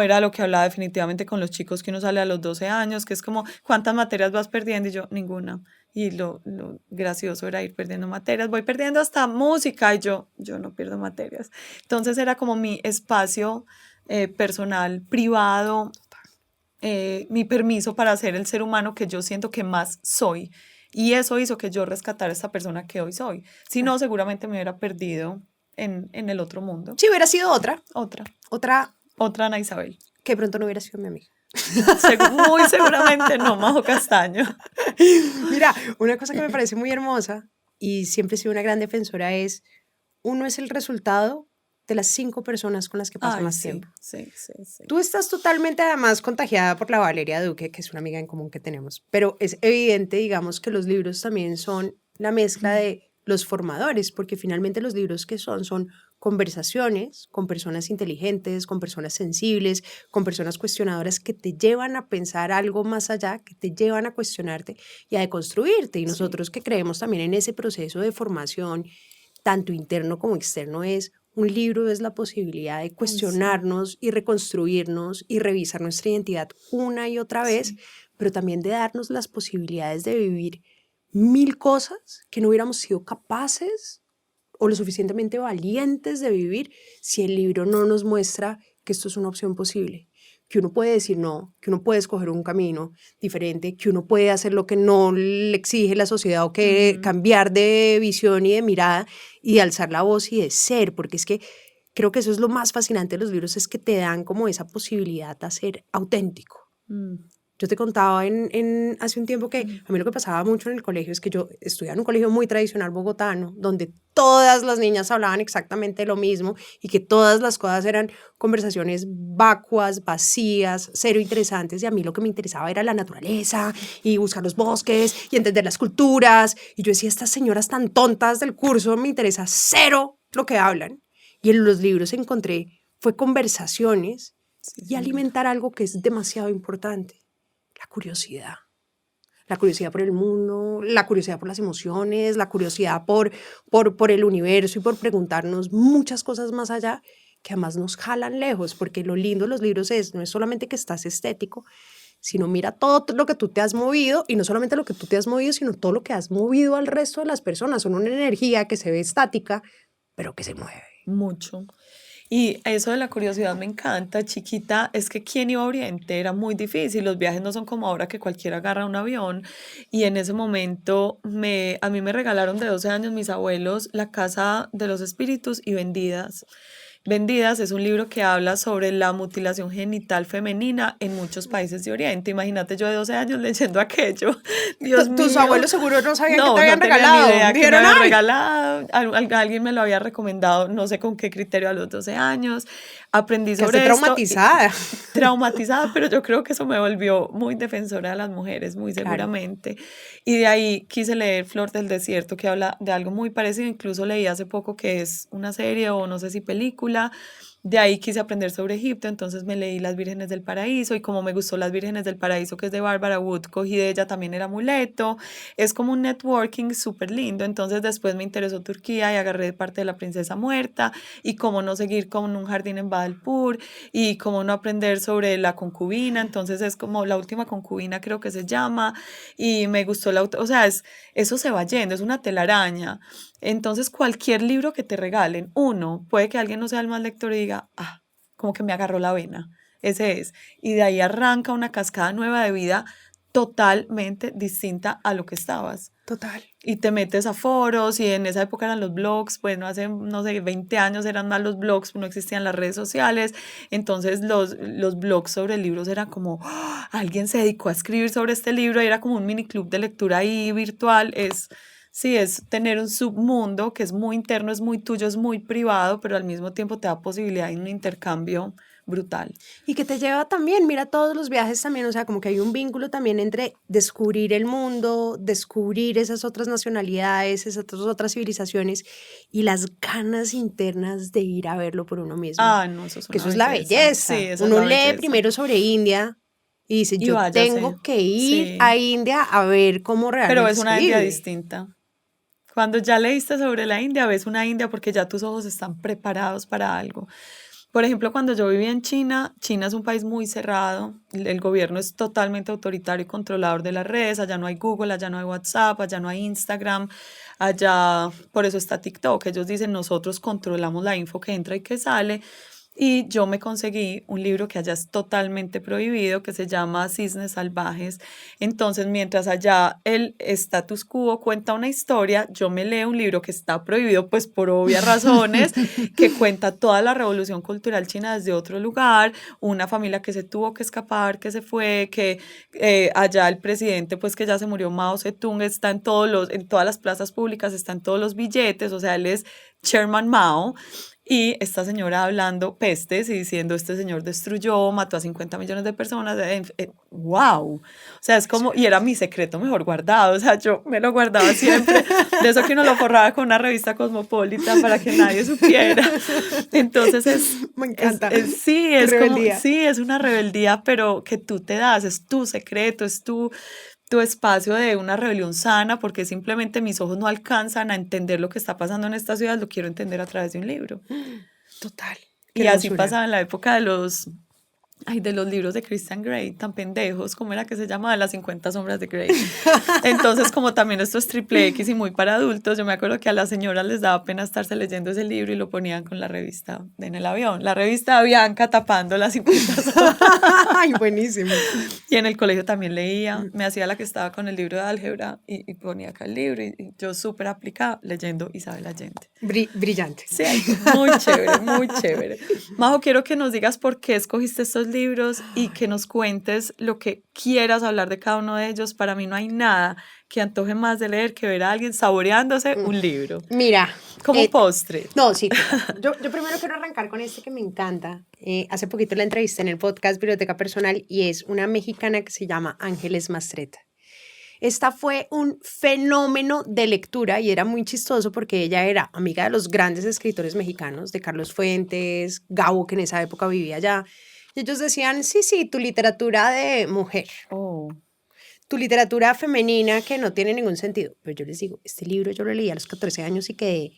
era lo que hablaba definitivamente con los chicos que uno sale a los 12 años, que es como, ¿cuántas materias vas perdiendo? Y yo, ninguna. Y lo gracioso era ir perdiendo materias, voy perdiendo hasta música y yo no pierdo materias. Entonces era como mi espacio personal, privado, mi permiso para ser el ser humano que yo siento que más soy. Y eso hizo que yo rescatara a esta persona que hoy soy. Si no, seguramente me hubiera perdido en el otro mundo. Si hubiera sido otra Ana Isabel. Que pronto no hubiera sido mi amiga. Muy seguramente no, Majo Castaño. Mira, una cosa que me parece muy hermosa y siempre he sido una gran defensora es, uno es el resultado de las 5 personas con las que pasa más tiempo. Sí. Tú estás totalmente además contagiada por la Valeria Duque, que es una amiga en común que tenemos, pero es evidente, digamos, que los libros también son la mezcla de los formadores, porque finalmente los libros que son conversaciones con personas inteligentes, con personas sensibles, con personas cuestionadoras que te llevan a pensar algo más allá, que te llevan a cuestionarte y a deconstruirte. Y Sí. nosotros que creemos también en ese proceso de formación, tanto interno como externo, un libro es la posibilidad de cuestionarnos y reconstruirnos y revisar nuestra identidad una y otra vez, pero también de darnos las posibilidades de vivir mil cosas que no hubiéramos sido capaces o lo suficientemente valientes de vivir si el libro no nos muestra que esto es una opción posible, que uno puede decir no, que uno puede escoger un camino diferente, que uno puede hacer lo que no le exige la sociedad o que cambiar de visión y de mirada y de alzar la voz y de ser, porque es que creo que eso es lo más fascinante de los libros, es que te dan como esa posibilidad de ser auténtico. Yo te contaba hace un tiempo que a mí lo que pasaba mucho en el colegio es que yo estudiaba en un colegio muy tradicional bogotano, donde todas las niñas hablaban exactamente lo mismo y que todas las cosas eran conversaciones vacuas, vacías, cero interesantes. Y a mí lo que me interesaba era la naturaleza y buscar los bosques y entender las culturas. Y yo decía, estas señoras tan tontas del curso, me interesa cero lo que hablan. Y en los libros encontré, fue conversaciones y alimentar algo que es demasiado importante. La curiosidad. La curiosidad por el mundo, la curiosidad por las emociones, la curiosidad por el universo y por preguntarnos muchas cosas más allá que además nos jalan lejos, porque lo lindo de los libros no es solamente que estás estético, sino mira todo lo que tú te has movido y no solamente lo que tú te has movido, sino todo lo que has movido al resto de las personas. Son una energía que se ve estática, pero que se mueve. Mucho. Y eso de la curiosidad me encanta. Chiquita, es que ¿quién iba a Oriente? Era muy difícil. Los viajes no son como ahora que cualquiera agarra un avión. Y en ese momento a mí me regalaron de 12 años mis abuelos La Casa de los Espíritus y Vendidas. Vendidas es un libro que habla sobre la mutilación genital femenina en muchos países de Oriente. Imagínate yo de 12 años leyendo aquello. Dios mío. Tus abuelos seguro no sabían que te habían No regalado. tenía ni idea que me Dijeron, habían "Ay". regalado. Alguien me lo había recomendado, no sé con qué criterio, a los 12 años. Aprendí sobre esto. Traumatizada. Traumatizada, pero yo creo que eso me volvió muy defensora de las mujeres, muy seguramente. Claro. Y de ahí quise leer Flor del Desierto, que habla de algo muy parecido. Incluso leí hace poco que es una serie o no sé si película. De ahí quise aprender sobre Egipto, entonces me leí Las Vírgenes del Paraíso, y como me gustó Las Vírgenes del Paraíso, que es de Bárbara Wood, cogí de ella también el amuleto. Es como un networking súper lindo. Entonces después me interesó Turquía y agarré parte de La Princesa Muerta, y cómo no seguir con un jardín en Badalpur, y cómo no aprender sobre la concubina. Entonces es como La Última Concubina, creo que se llama, y me gustó o sea, eso se va yendo, es una telaraña. Entonces cualquier libro que te regalen, puede que alguien no sea el más lector y diga, como que me agarró la vena, ese es. Y de ahí arranca una cascada nueva de vida totalmente distinta a lo que estabas. Total. Y te metes a foros, y en esa época eran los blogs, bueno, hace, no sé, 20 años eran más los blogs, no existían las redes sociales. Entonces los blogs sobre libros eran como, alguien se dedicó a escribir sobre este libro, y era como un mini club de lectura ahí virtual. Sí, es tener un submundo que es muy interno, es muy tuyo, es muy privado, pero al mismo tiempo te da posibilidad de un intercambio brutal. Y que te lleva también, mira todos los viajes también, o sea, como que hay un vínculo también entre descubrir el mundo, descubrir esas otras nacionalidades, esas otras civilizaciones, y las ganas internas de ir a verlo por uno mismo. No, eso es una que eso belleza. es la belleza. Sí, eso uno es la lee belleza. primero sobre India y dice, yo váyase. tengo que ir a India a ver cómo realmente Pero es una se India vive. distinta. Cuando ya leíste sobre la India, ves una India porque ya tus ojos están preparados para algo. Por ejemplo, cuando yo vivía en China, China es un país muy cerrado, el gobierno es totalmente autoritario y controlador de las redes. Allá no hay Google, allá no hay WhatsApp, allá no hay Instagram, allá por eso está TikTok. Ellos dicen, nosotros controlamos la info que entra y que sale. Y yo me conseguí un libro que allá es totalmente prohibido, que se llama Cisnes Salvajes. Entonces, mientras allá el status quo cuenta una historia, yo me leo un libro que está prohibido, pues por obvias razones, que cuenta toda la revolución cultural china desde otro lugar, una familia que se tuvo que escapar, que se fue, que allá el presidente, pues que ya se murió, Mao Zedong, está en todas las plazas públicas, está en todos los billetes, o sea, él es Chairman Mao. Y esta señora hablando pestes y diciendo, este señor destruyó, mató a 50 millones de personas. ¡Wow! O sea, es como, y era mi secreto mejor guardado. O sea, yo me lo guardaba siempre. De eso que uno lo forraba con una revista cosmopolita para que nadie supiera. Entonces Me encanta. sí, es como, Rebeldía. sí, es una rebeldía, pero que tú te das, es tu secreto, es tu espacio de una rebelión sana, porque simplemente mis ojos no alcanzan a entender lo que está pasando en esta ciudad, lo quiero entender a través de un libro. Total. Qué y así pasaba en la época de los libros de Christian Grey, tan pendejos, ¿cómo era que se llamaba? Las 50 sombras de Grey. Entonces, como también esto es triple X y muy para adultos, yo me acuerdo que a las señoras les daba pena estarse leyendo ese libro y lo ponían con la revista en el avión. La revista de Bianca tapando las 50 sombras. Ay, buenísimo. Y en el colegio también leía, me hacía la que estaba con el libro de álgebra y ponía acá el libro y yo súper aplicada leyendo Isabel Allende. Brillante. Sí, muy chévere, muy chévere. Majo, quiero que nos digas por qué escogiste estos libros y que nos cuentes lo que quieras hablar de cada uno de ellos. Para mí no hay nada que antoje más de leer que ver a alguien saboreándose un libro. Mira. Como postre. No, sí. Yo primero quiero arrancar con este que me encanta. Hace poquito la entrevisté en el podcast Biblioteca Personal y es una mexicana que se llama Ángeles Mastretta. Esta fue un fenómeno de lectura y era muy chistoso porque ella era amiga de los grandes escritores mexicanos, de Carlos Fuentes, Gabo, que en esa época vivía allá. Y ellos decían, sí, tu literatura de mujer. Oh. Tu literatura femenina que no tiene ningún sentido. Pero yo les digo, este libro yo lo leí a los 14 años y quedé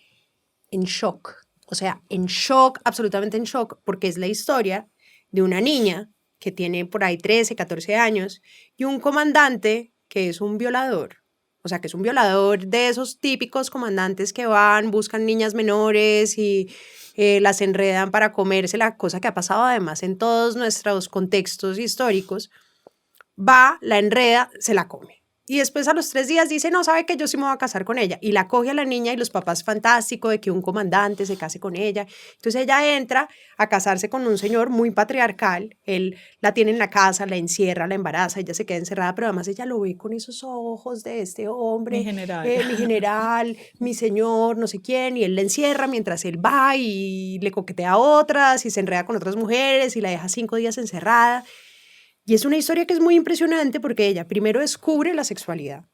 en shock. O sea, en shock, absolutamente en shock, porque es la historia de una niña que tiene por ahí 13, 14 años y un comandante que es un violador. O sea, que es un violador de esos típicos comandantes que van, buscan niñas menores y las enredan para comerse, la cosa que ha pasado además en todos nuestros contextos históricos. Va, la enreda, se la come. Y después a los 3 días dice, no, sabe que yo sí me voy a casar con ella. Y la coge a la niña y los papás fantásticos de que un comandante se case con ella. Entonces ella entra a casarse con un señor muy patriarcal. Él la tiene en la casa, la encierra, la embaraza, ella se queda encerrada, pero además ella lo ve con esos ojos de este hombre. Mi general. Mi general, mi señor, no sé quién. Y él la encierra mientras él va y le coquetea a otras y se enreda con otras mujeres y la deja 5 días encerrada. Y es una historia que es muy impresionante porque ella primero descubre la sexualidad,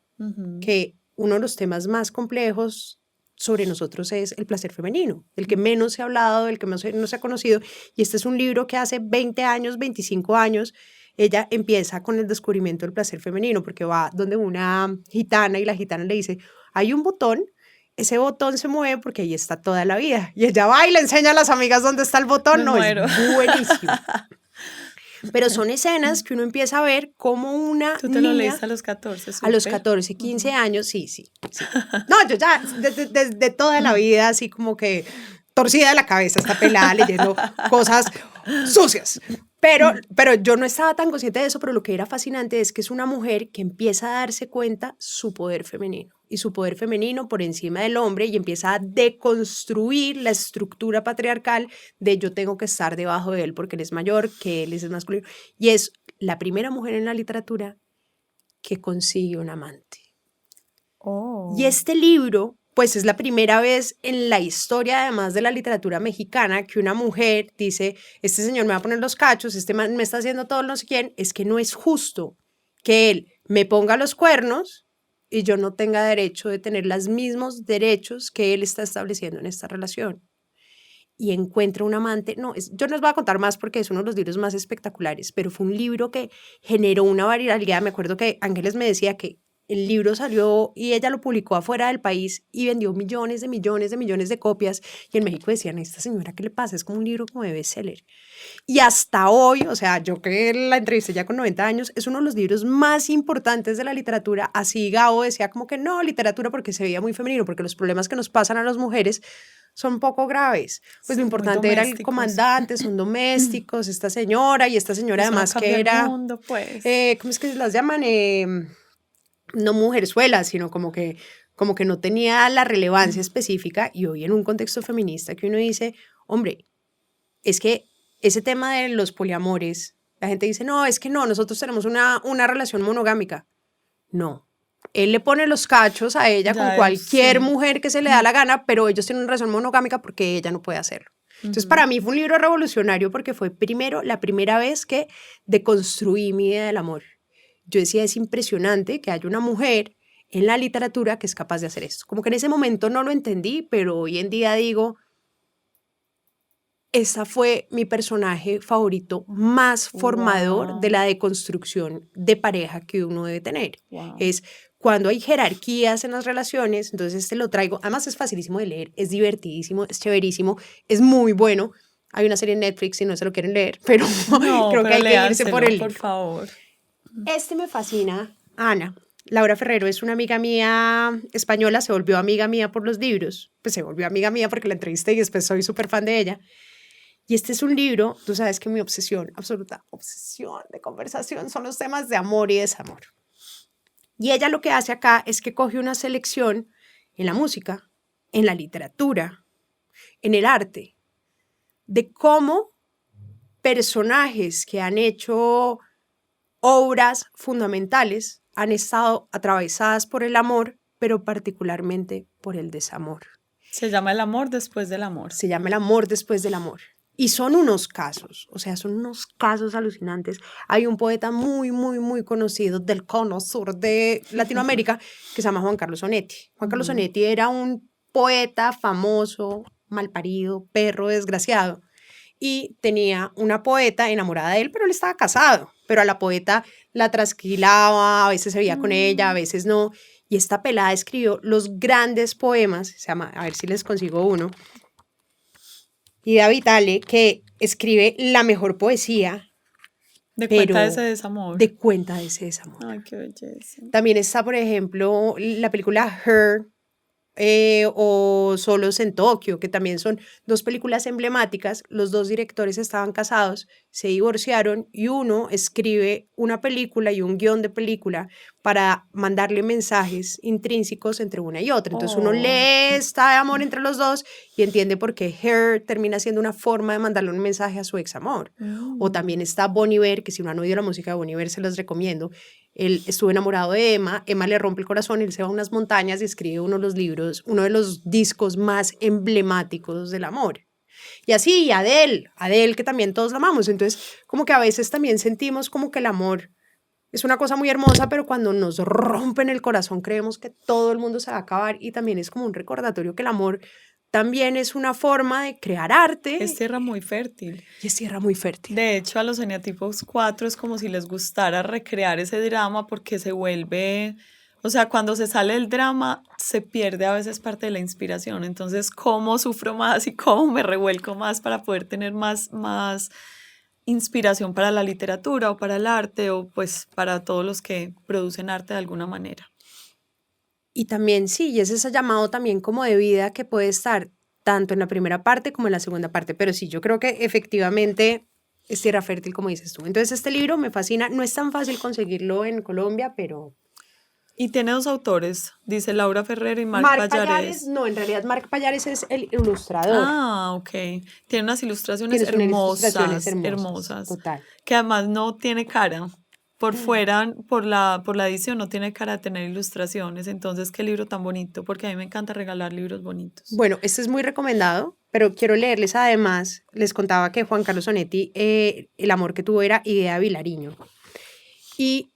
que uno de los temas más complejos sobre nosotros es el placer femenino, el que menos se ha hablado, el que no se ha conocido. Y este es un libro que hace 20 años, 25 años, ella empieza con el descubrimiento del placer femenino porque va donde una gitana y la gitana le dice, hay un botón, ese botón se mueve porque ahí está toda la vida. Y ella va y le enseña a las amigas dónde está el botón. No, es buenísimo. Pero son escenas que uno empieza a ver como una ¿Tú te niña, lo leíste a los 14? A los 14, 15 años, sí. No, yo ya desde toda la vida así como que torcida de la cabeza, está pelada leyendo cosas sucias. Pero yo no estaba tan consciente de eso, pero lo que era fascinante es que es una mujer que empieza a darse cuenta su poder femenino y su poder femenino por encima del hombre y empieza a deconstruir la estructura patriarcal de yo tengo que estar debajo de él porque él es mayor, que él es masculino. Y es la primera mujer en la literatura que consigue un amante. Oh. Y este libro, pues es la primera vez en la historia, además de la literatura mexicana, que una mujer dice, este señor me va a poner los cachos, este man me está haciendo todo no sé quién, es que no es justo que él me ponga los cuernos y yo no tenga derecho de tener los mismos derechos que él está estableciendo en esta relación. Y encuentra un amante. No, yo no les voy a contar más porque es uno de los libros más espectaculares, pero fue un libro que generó una viralidad. Me acuerdo que Ángeles me decía que el libro salió y ella lo publicó afuera del país y vendió millones de copias. Y en México decían, ¿a esta señora qué le pasa? Es como un libro como de bestseller. Y hasta hoy, o sea, yo que la entrevisté ya con 90 años, es uno de los libros más importantes de la literatura. Así Gabo decía como que no, literatura porque se veía muy femenino, porque los problemas que nos pasan a las mujeres son poco graves. Pues sí, lo importante era el comandante, son domésticos, esta señora y esta señora eso además no que era... el mundo, pues. ¿Cómo es que las llaman? No mujerzuelas, sino como que no tenía la relevancia específica. Y hoy en un contexto feminista que uno dice, hombre, es que ese tema de los poliamores, la gente dice, no, es que no, nosotros tenemos una relación monogámica. No, él le pone los cachos a ella con cualquier mujer que se le da la gana, pero ellos tienen una relación monogámica porque ella no puede hacerlo. Entonces, para mí fue un libro revolucionario porque fue la primera vez que deconstruí mi idea del amor. Yo decía, es impresionante que haya una mujer en la literatura que es capaz de hacer esto. Como que en ese momento no lo entendí, pero hoy en día digo, esa fue mi personaje favorito más formador de la deconstrucción de pareja que uno debe tener. Wow. Es cuando hay jerarquías en las relaciones, entonces lo traigo. Además es facilísimo de leer, es divertidísimo, es chéverísimo, es muy bueno. Hay una serie en Netflix si no se lo quieren leer, pero No, creo pero que hay que irse por el libro. por favor. Este me fascina, Ana. Laura Ferrero es una amiga mía española, se volvió amiga mía por los libros. Pues se volvió amiga mía porque la entrevisté y después soy súper fan de ella. Y este es un libro, tú sabes que mi obsesión, absoluta obsesión de conversación son los temas de amor y desamor. Y ella lo que hace acá es que coge una selección en la música, en la literatura, en el arte, de cómo personajes que han hecho obras fundamentales han estado atravesadas por el amor, pero particularmente por el desamor. Se llama El amor después del amor. Se llama El amor después del amor. Y son unos casos, o sea, son unos casos alucinantes. Hay un poeta muy, muy, muy conocido del cono sur de Latinoamérica que se llama Juan Carlos Onetti. Juan Carlos Onetti era un poeta famoso, malparido, perro desgraciado. Y tenía una poeta enamorada de él, pero él estaba casado. Pero a la poeta la trasquilaba, a veces se veía con ella, a veces no. Y esta pelada escribió los grandes poemas, se llama, a ver si les consigo uno, Ida Vitale, que escribe la mejor poesía. De cuenta de ese desamor. De cuenta de ese desamor. Ay, qué belleza. También está, por ejemplo, la película Her, o Solos en Tokio, que también son dos películas emblemáticas. Los dos directores estaban casados, se divorciaron y uno escribe una película y un guión de película para mandarle mensajes intrínsecos entre una y otra. Entonces uno lee esta amor entre los dos y entiende por qué Her termina siendo una forma de mandarle un mensaje a su ex amor. O también está Bon Iver, que si uno no ha oído la música de Bon Iver se los recomiendo. Él estuvo enamorado de Emma le rompe el corazón, él se va a unas montañas y escribe uno de los discos más emblemáticos del amor. Y así, Adele, que también todos la amamos. Entonces, como que a veces también sentimos como que el amor es una cosa muy hermosa, pero cuando nos rompen el corazón creemos que todo el mundo se va a acabar y también es como un recordatorio que el amor también es una forma de crear arte. Es tierra muy fértil. Y es tierra muy fértil. De hecho, a los eneatipos 4 es como si les gustara recrear ese drama porque se vuelve, o sea, cuando se sale el drama se pierde a veces parte de la inspiración. Entonces, ¿cómo sufro más y cómo me revuelco más para poder tener más inspiración para la literatura o para el arte o pues para todos los que producen arte de alguna manera? Y también sí, y es ese llamado también como de vida que puede estar tanto en la primera parte como en la segunda parte. Pero sí, yo creo que efectivamente es tierra fértil, como dices tú. Entonces este libro me fascina. No es tan fácil conseguirlo en Colombia, pero... Y tiene dos autores, dice Laura Ferrero y Marc Pallares. No, en realidad Marc Pallares es el ilustrador. Ah, ok. Tiene unas ilustraciones hermosas. Total. Que además no tiene cara. Por fuera, por la edición, no tiene cara de tener ilustraciones. Entonces, qué libro tan bonito, porque a mí me encanta regalar libros bonitos. Bueno, este es muy recomendado, pero quiero leerles además, les contaba que Juan Carlos Onetti, el amor que tuvo era Idea Vilariño. Y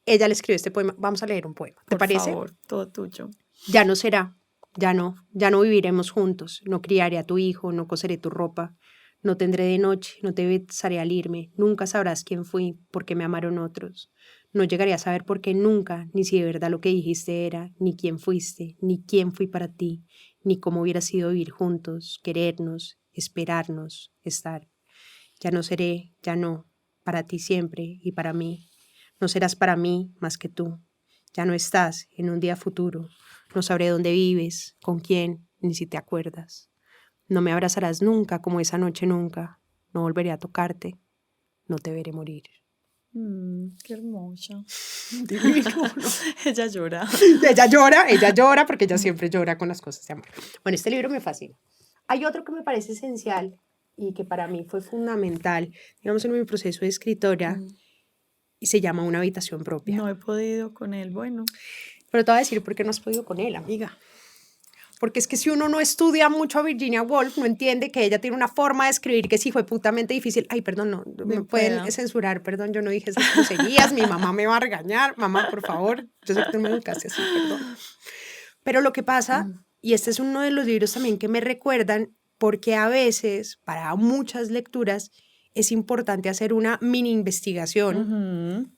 ella le escribió este poema. Vamos a leer un poema, ¿te parece? Por favor, todo tuyo. Ya no será, ya no viviremos juntos. No criaré a tu hijo, no coseré tu ropa. No tendré de noche, no te besaré al irme, nunca sabrás quién fui, porque me amaron otros. No llegaré a saber por qué nunca, ni si de verdad lo que dijiste era, ni quién fuiste, ni quién fui para ti, ni cómo hubiera sido vivir juntos, querernos, esperarnos, estar. Ya no seré, ya no, para ti siempre y para mí. No serás para mí más que tú. Ya no estás en un día futuro. No sabré dónde vives, con quién, ni si te acuerdas. No me abrazarás nunca como esa noche nunca. No volveré a tocarte. No te veré morir. Qué hermosa. Divino, ¿no? Ella llora. Ella llora porque ella siempre llora con las cosas de amor. Bueno, este libro me fascina. Hay otro que me parece esencial y que para mí fue fundamental, digamos, en mi proceso de escritora, y se llama Una habitación propia. No he podido con él, bueno. Pero te voy a decir por qué no has podido con él, amiga. porque es que si uno no estudia mucho a Virginia Woolf, no entiende que ella tiene una forma de escribir que sí fue putamente difícil. Ay, perdón, no, me pueden censurar, perdón, yo no dije esas groserías, mi mamá me va a regañar, mamá, por favor, yo sé que tú me educaste así, perdón. Pero lo que pasa, y este es uno de los libros también que me recuerdan, porque a veces, para muchas lecturas, es importante hacer una mini investigación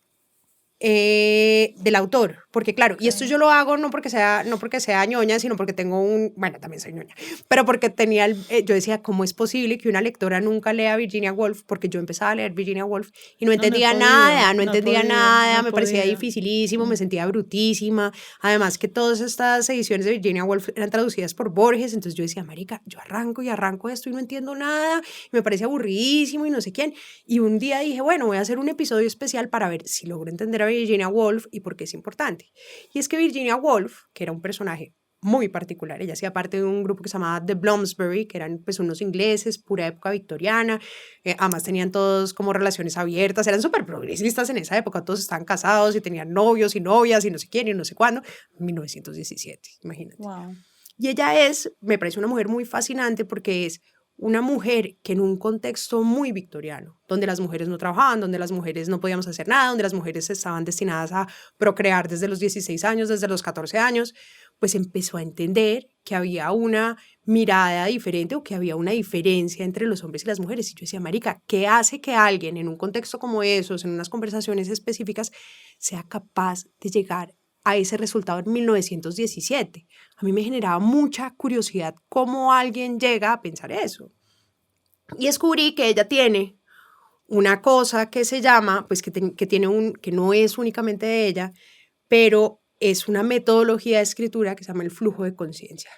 del autor, porque claro, y esto yo lo hago no porque sea ñoña, sino porque tengo bueno, también soy ñoña, pero porque tenía, yo decía, ¿cómo es posible que una lectora nunca lea Virginia Woolf? Porque yo empezaba a leer Virginia Woolf y no entendía nada, me parecía dificilísimo, me sentía brutísima, además que todas estas ediciones de Virginia Woolf eran traducidas por Borges, entonces yo decía, marica, yo arranco esto y no entiendo nada, y me parece aburridísimo y no sé quién, y un día dije, bueno, voy a hacer un episodio especial para ver si logro entender a Virginia Woolf y por qué es importante. Y es que Virginia Woolf, que era un personaje muy particular, ella hacía parte de un grupo que se llamaba The Bloomsbury, que eran pues unos ingleses, pura época victoriana, además tenían todos como relaciones abiertas, eran súper progresistas en esa época, todos estaban casados y tenían novios y novias y no sé quién y no sé cuándo, 1917, imagínate. Wow. Y ella me parece una mujer muy fascinante porque es una mujer que en un contexto muy victoriano, donde las mujeres no trabajaban, donde las mujeres no podíamos hacer nada, donde las mujeres estaban destinadas a procrear desde los 16 años, desde los 14 años, pues empezó a entender que había una mirada diferente o que había una diferencia entre los hombres y las mujeres. Y yo decía, marica, ¿qué hace que alguien en un contexto como esos, en unas conversaciones específicas, sea capaz de llegar a ese resultado en 1917? A mí me generaba mucha curiosidad cómo alguien llega a pensar eso. Y descubrí que ella tiene una cosa que se llama, pues que no es únicamente de ella, pero es una metodología de escritura que se llama el flujo de conciencia.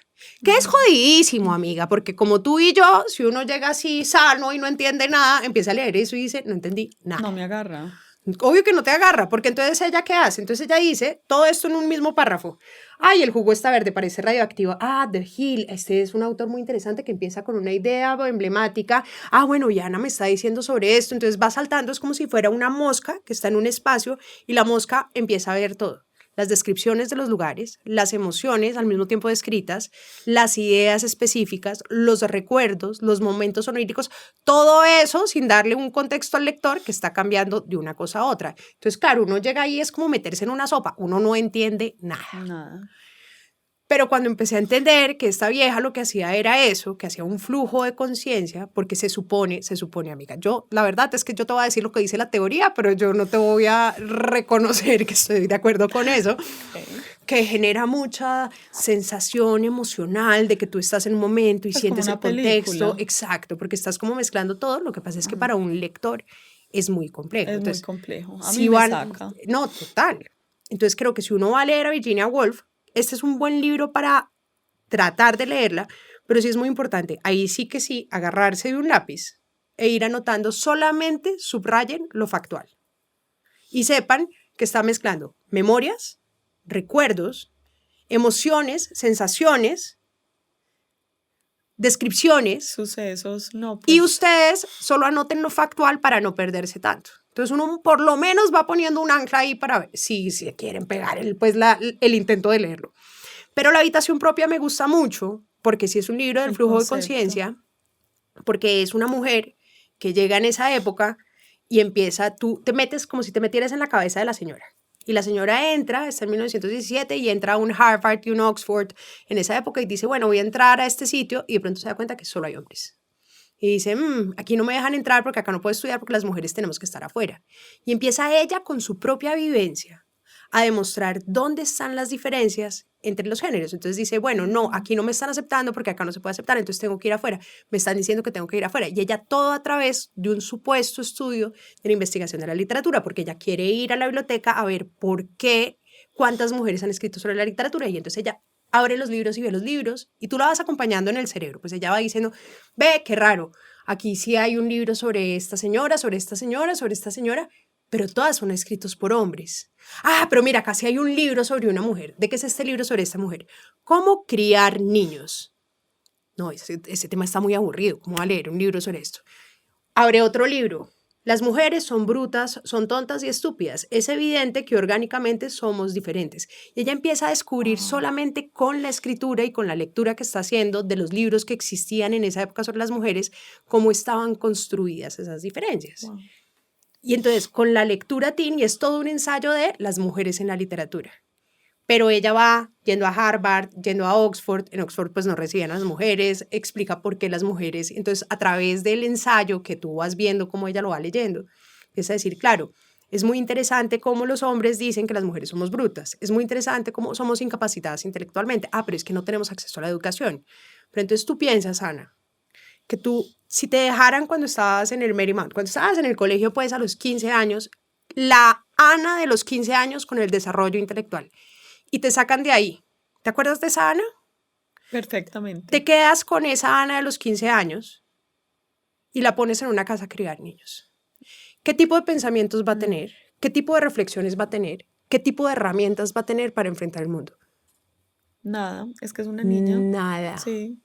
Que es jodidísimo, amiga, porque como tú y yo, si uno llega así sano y no entiende nada, empieza a leer eso y dice, no entendí nada. No me agarra. Obvio que no te agarra, porque entonces ella, ¿qué hace? Entonces ella dice todo esto en un mismo párrafo. Ay, el jugo está verde, parece radioactivo. Ah, The Hill, este es un autor muy interesante que empieza con una idea emblemática. Ah, bueno, y Ana me está diciendo sobre esto. Entonces va saltando, es como si fuera una mosca que está en un espacio y la mosca empieza a ver todo. Las descripciones de los lugares, las emociones al mismo tiempo descritas, las ideas específicas, los recuerdos, los momentos oníricos, todo eso sin darle un contexto al lector que está cambiando de una cosa a otra. Entonces, claro, uno llega ahí, es como meterse en una sopa, uno no entiende nada. Pero cuando empecé a entender que esta vieja lo que hacía era eso, que hacía un flujo de conciencia, porque se supone, amiga, yo, la verdad es que yo te voy a decir lo que dice la teoría, pero yo no te voy a reconocer que estoy de acuerdo con eso, que genera mucha sensación emocional de que tú estás en un momento y pues sientes el contexto. Película. Exacto, porque estás como mezclando todo. Lo que pasa es que para un lector es muy complejo. Es entonces, muy complejo. A si mí me saca. No, total. Entonces creo que si uno va a leer a Virginia Woolf, este es un buen libro para tratar de leerla, pero sí es muy importante, ahí sí que sí, agarrarse de un lápiz e ir anotando, solamente subrayen lo factual. Y sepan que está mezclando memorias, recuerdos, emociones, sensaciones, descripciones. Sucesos, no. Pues. Y ustedes solo anoten lo factual para no perderse tanto. Entonces uno por lo menos va poniendo un ancla ahí para ver si quieren pegar el intento de leerlo. Pero La habitación propia me gusta mucho porque sí es un libro del flujo de conciencia, porque es una mujer que llega en esa época y empieza, tú te metes como si te metieras en la cabeza de la señora. Y la señora está en 1917 y entra a un Harvard y un Oxford en esa época y dice, bueno, voy a entrar a este sitio, y de pronto se da cuenta que solo hay hombres. Y dice, aquí no me dejan entrar porque acá no puedo estudiar porque las mujeres tenemos que estar afuera. Y empieza ella con su propia vivencia a demostrar dónde están las diferencias entre los géneros. Entonces dice, bueno, no, aquí no me están aceptando porque acá no se puede aceptar, entonces tengo que ir afuera. Me están diciendo que tengo que ir afuera. Y ella todo a través de un supuesto estudio de la investigación de la literatura, porque ella quiere ir a la biblioteca a ver por qué, cuántas mujeres han escrito sobre la literatura. Y entonces ella abre los libros y ve los libros y tú la vas acompañando en el cerebro. Pues ella va diciendo, ve, qué raro, aquí sí hay un libro sobre esta señora, sobre esta señora, sobre esta señora, pero todas son escritos por hombres. Ah, pero mira, casi hay un libro sobre una mujer. ¿De qué es este libro sobre esta mujer? ¿Cómo criar niños? No, ese tema está muy aburrido. ¿Cómo va a leer un libro sobre esto? Abre otro libro. las mujeres son brutas, son tontas y estúpidas. Es evidente que orgánicamente somos diferentes. Y ella empieza a descubrir solamente con la escritura y con la lectura que está haciendo de los libros que existían en esa época sobre las mujeres, cómo estaban construidas esas diferencias. Wow. Y entonces, con la lectura teen, y es todo un ensayo de las mujeres en la literatura. Pero ella va yendo a Harvard, yendo a Oxford. En Oxford pues no recibían a las mujeres, explica por qué las mujeres. Entonces, a través del ensayo que tú vas viendo cómo ella lo va leyendo, empieza a decir, claro, es muy interesante cómo los hombres dicen que las mujeres somos brutas. Es muy interesante cómo somos incapacitadas intelectualmente. Pero es que no tenemos acceso a la educación. Pero entonces tú piensas, Ana, que tú, si te dejaran cuando estabas en el Marymount, cuando estabas en el colegio pues a los 15 años, la Ana de los 15 años con el desarrollo intelectual, y te sacan de ahí. ¿Te acuerdas de esa Ana? Perfectamente. Te quedas con esa Ana de los 15 años y la pones en una casa a criar niños. ¿Qué tipo de pensamientos va a tener? ¿Qué tipo de reflexiones va a tener? ¿Qué tipo de herramientas va a tener para enfrentar el mundo? Nada, es que es una niña. Nada. Sí.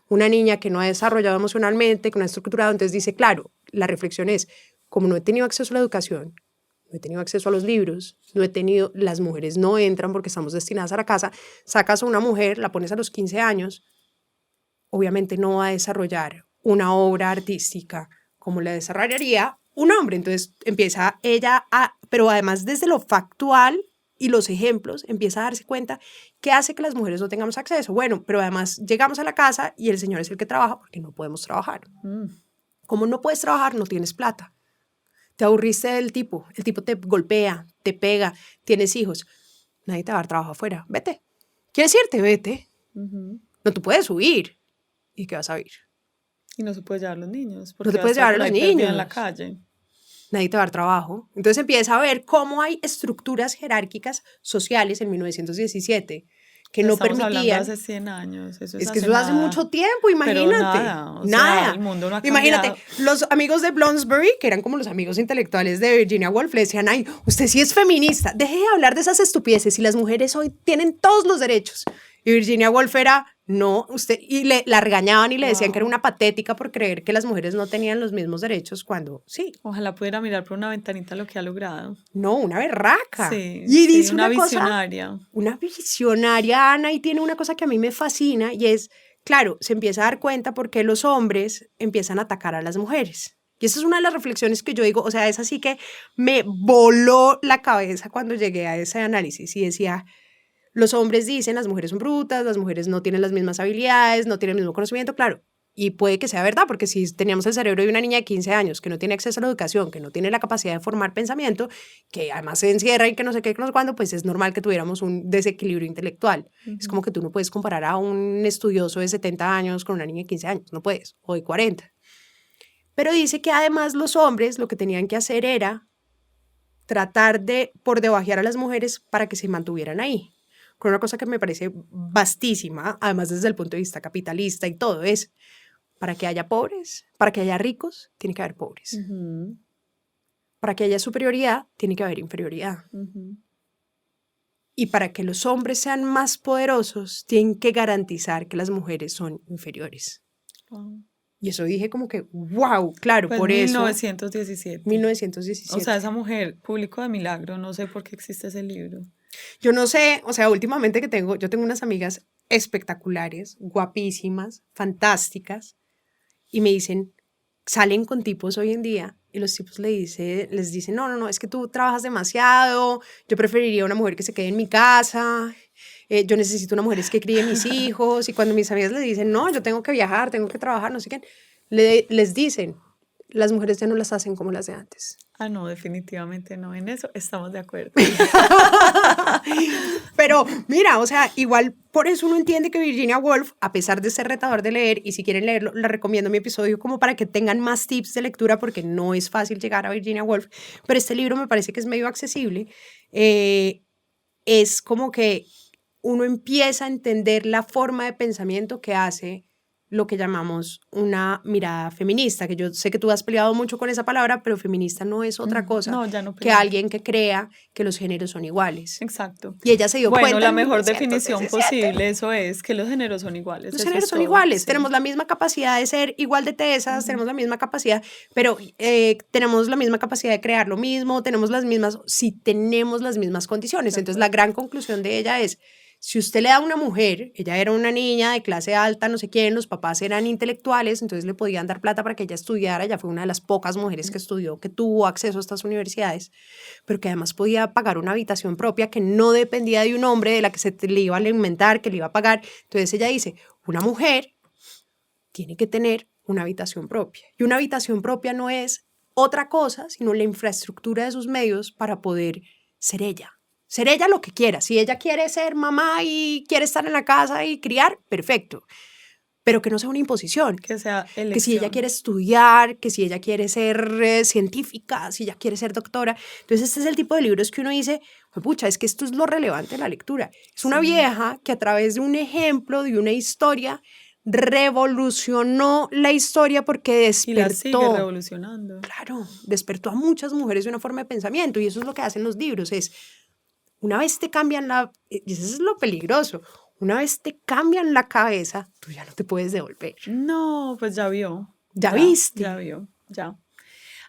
Una niña que no ha desarrollado emocionalmente, que no ha estructurado, entonces dice, claro, la reflexión es, como no he tenido acceso a la educación, no he tenido acceso a los libros, las mujeres no entran porque estamos destinadas a la casa, sacas a una mujer, la pones a los 15 años, obviamente no va a desarrollar una obra artística como la desarrollaría un hombre. Entonces empieza ella pero además desde lo factual y los ejemplos, empieza a darse cuenta que hace que las mujeres no tengamos acceso. Bueno, pero además llegamos a la casa y el señor es el que trabaja porque no podemos trabajar. Como no puedes trabajar, no tienes plata. Te aburriste del tipo, el tipo te golpea, te pega, tienes hijos. Nadie te va a dar trabajo afuera. Vete. ¿Quieres irte? Vete. No, tú puedes huir. ¿Y qué vas a huir? Y no se puede llevar a los niños. No te puedes llevar a los niños. En la calle. Nadie te va a dar trabajo. Entonces empieza a ver cómo hay estructuras jerárquicas sociales en 1917 que no permitían. Estamos hablando de hace 100 años. Eso es que eso hace mucho tiempo, imagínate. Pero nada. O sea, el mundo no ha Imagínate, cambiado. los amigos de Bloomsbury, que eran como los amigos intelectuales de Virginia Woolf, le decían, ay, usted sí es feminista, deje de hablar de esas estupideces y las mujeres hoy tienen todos los derechos. Y Virginia Woolf era, no, usted, y la regañaban y le decían que era una patética por creer que las mujeres no tenían los mismos derechos cuando sí. Ojalá pudiera mirar por una ventanita lo que ha logrado. No, una berraca. Sí, y dice una cosa, visionaria. Una visionaria, Ana, y tiene una cosa que a mí me fascina y es, claro, se empieza a dar cuenta por qué los hombres empiezan a atacar a las mujeres. Y esa es una de las reflexiones que yo digo, o sea, es así que me voló la cabeza cuando llegué a ese análisis y decía, los hombres dicen, las mujeres son brutas, las mujeres no tienen las mismas habilidades, no tienen el mismo conocimiento, claro. Y puede que sea verdad, porque si teníamos el cerebro de una niña de 15 años que no tiene acceso a la educación, que no tiene la capacidad de formar pensamiento, que además se encierra y que no sé qué, que no sé cuándo, pues es normal que tuviéramos un desequilibrio intelectual. Es como que tú no puedes comparar a un estudioso de 70 años con una niña de 15 años, no puedes, o de 40. Pero dice que además los hombres lo que tenían que hacer era tratar de por debajear a las mujeres para que se mantuvieran ahí. Con una cosa que me parece vastísima, además desde el punto de vista capitalista y todo, es para que haya pobres, para que haya ricos, tiene que haber pobres. Para que haya superioridad, tiene que haber inferioridad. Y para que los hombres sean más poderosos, tienen que garantizar que las mujeres son inferiores. Y eso dije como que, wow, claro, pues por 1917. 1917. O sea, esa mujer, público de milagro, no sé por qué existe ese libro. Yo no sé, o sea, últimamente yo tengo unas amigas espectaculares, guapísimas, fantásticas, y me dicen, salen con tipos hoy en día, y los tipos les dicen, no, es que tú trabajas demasiado, yo preferiría una mujer que se quede en mi casa, yo necesito una mujer que críe mis hijos, y cuando mis amigas les dicen, no, yo tengo que viajar, tengo que trabajar, no sé qué, les dicen, las mujeres ya no las hacen como las de antes. Ah, no, definitivamente no, en eso estamos de acuerdo. Pero mira, o sea, igual por eso uno entiende que Virginia Woolf, a pesar de ser retador de leer, y si quieren leerlo, les recomiendo mi episodio como para que tengan más tips de lectura, porque no es fácil llegar a Virginia Woolf, pero este libro me parece que es medio accesible. Es como que uno empieza a entender la forma de pensamiento que hace lo que llamamos una mirada feminista, que yo sé que tú has peleado mucho con esa palabra, pero feminista no es otra cosa No, ya no que peleo. alguien que crea que los géneros son iguales. Exacto. Y ella se dio Bueno, cuenta la en mejor 1917. definición posible, eso es, que los géneros son iguales. Los Eso géneros es son todo, iguales, sí. tenemos la misma capacidad de ser igual de tesas, tenemos la misma capacidad, pero tenemos la misma capacidad de crear lo mismo, tenemos las mismas, si tenemos las mismas condiciones. De Entonces la acuerdo. gran conclusión de ella es, si usted le da a una mujer, ella era una niña de clase alta, no sé quién, los papás eran intelectuales, entonces le podían dar plata para que ella estudiara, ella fue una de las pocas mujeres que estudió, que tuvo acceso a estas universidades, pero que además podía pagar una habitación propia que no dependía de un hombre de la que le iba a alimentar, que le iba a pagar. Entonces ella dice, una mujer tiene que tener una habitación propia. Y una habitación propia no es otra cosa, sino la infraestructura de sus medios para poder ser ella. Ser ella lo que quiera. Si ella quiere ser mamá y quiere estar en la casa y criar, perfecto. Pero que no sea una imposición. Que sea Que si ella elección. quiere estudiar, que si ella quiere ser científica, si ella quiere ser doctora. Entonces este es el tipo de libros que uno dice, pucha, es que esto es lo relevante de la lectura. Es una Sí. vieja que a través de un ejemplo, de una historia, revolucionó la historia porque Y la sigue despertó, revolucionando. claro, despertó a muchas mujeres de una forma de pensamiento y eso es lo que hacen los libros, es una vez te cambian y eso es lo peligroso, una vez te cambian la cabeza, tú ya no te puedes devolver. No, pues ya vio. ¿Ya viste? Ya vio, ya.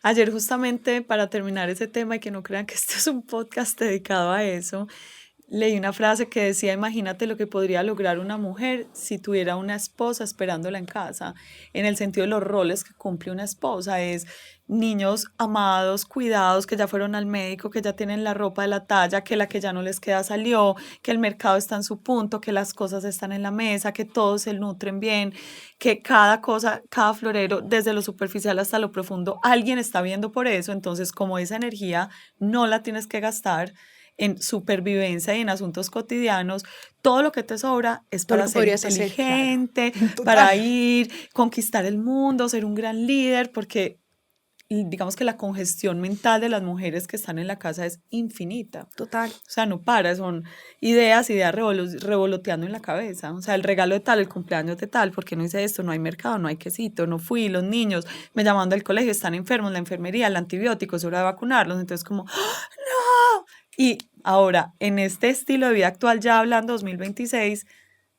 Ayer justamente para terminar ese tema y que no crean que este es un podcast dedicado a eso, leí una frase que decía, imagínate lo que podría lograr una mujer si tuviera una esposa esperándola en casa, en el sentido de los roles que cumple una esposa, es niños amados, cuidados, que ya fueron al médico, que ya tienen la ropa de la talla, que la que ya no les queda salió, que el mercado está en su punto, que las cosas están en la mesa, que todos se nutren bien, que cada cosa, cada florero, desde lo superficial hasta lo profundo, alguien está viendo por eso, entonces como esa energía no la tienes que gastar en supervivencia y en asuntos cotidianos, todo lo que te sobra es Todo lo para que ser podrías hacer, inteligente, claro. para ir, conquistar el mundo, ser un gran líder, porque digamos que la congestión mental de las mujeres que están en la casa es infinita. Total. O sea, no para, son ideas revoloteando en la cabeza. O sea, el regalo de tal, el cumpleaños de tal, ¿por qué no hice esto? No hay mercado, no hay quesito, no fui, los niños me llaman del colegio, están enfermos, la enfermería, el antibiótico, es hora de vacunarlos. Entonces como, ¡no! Y ahora, en este estilo de vida actual, ya hablando 2026,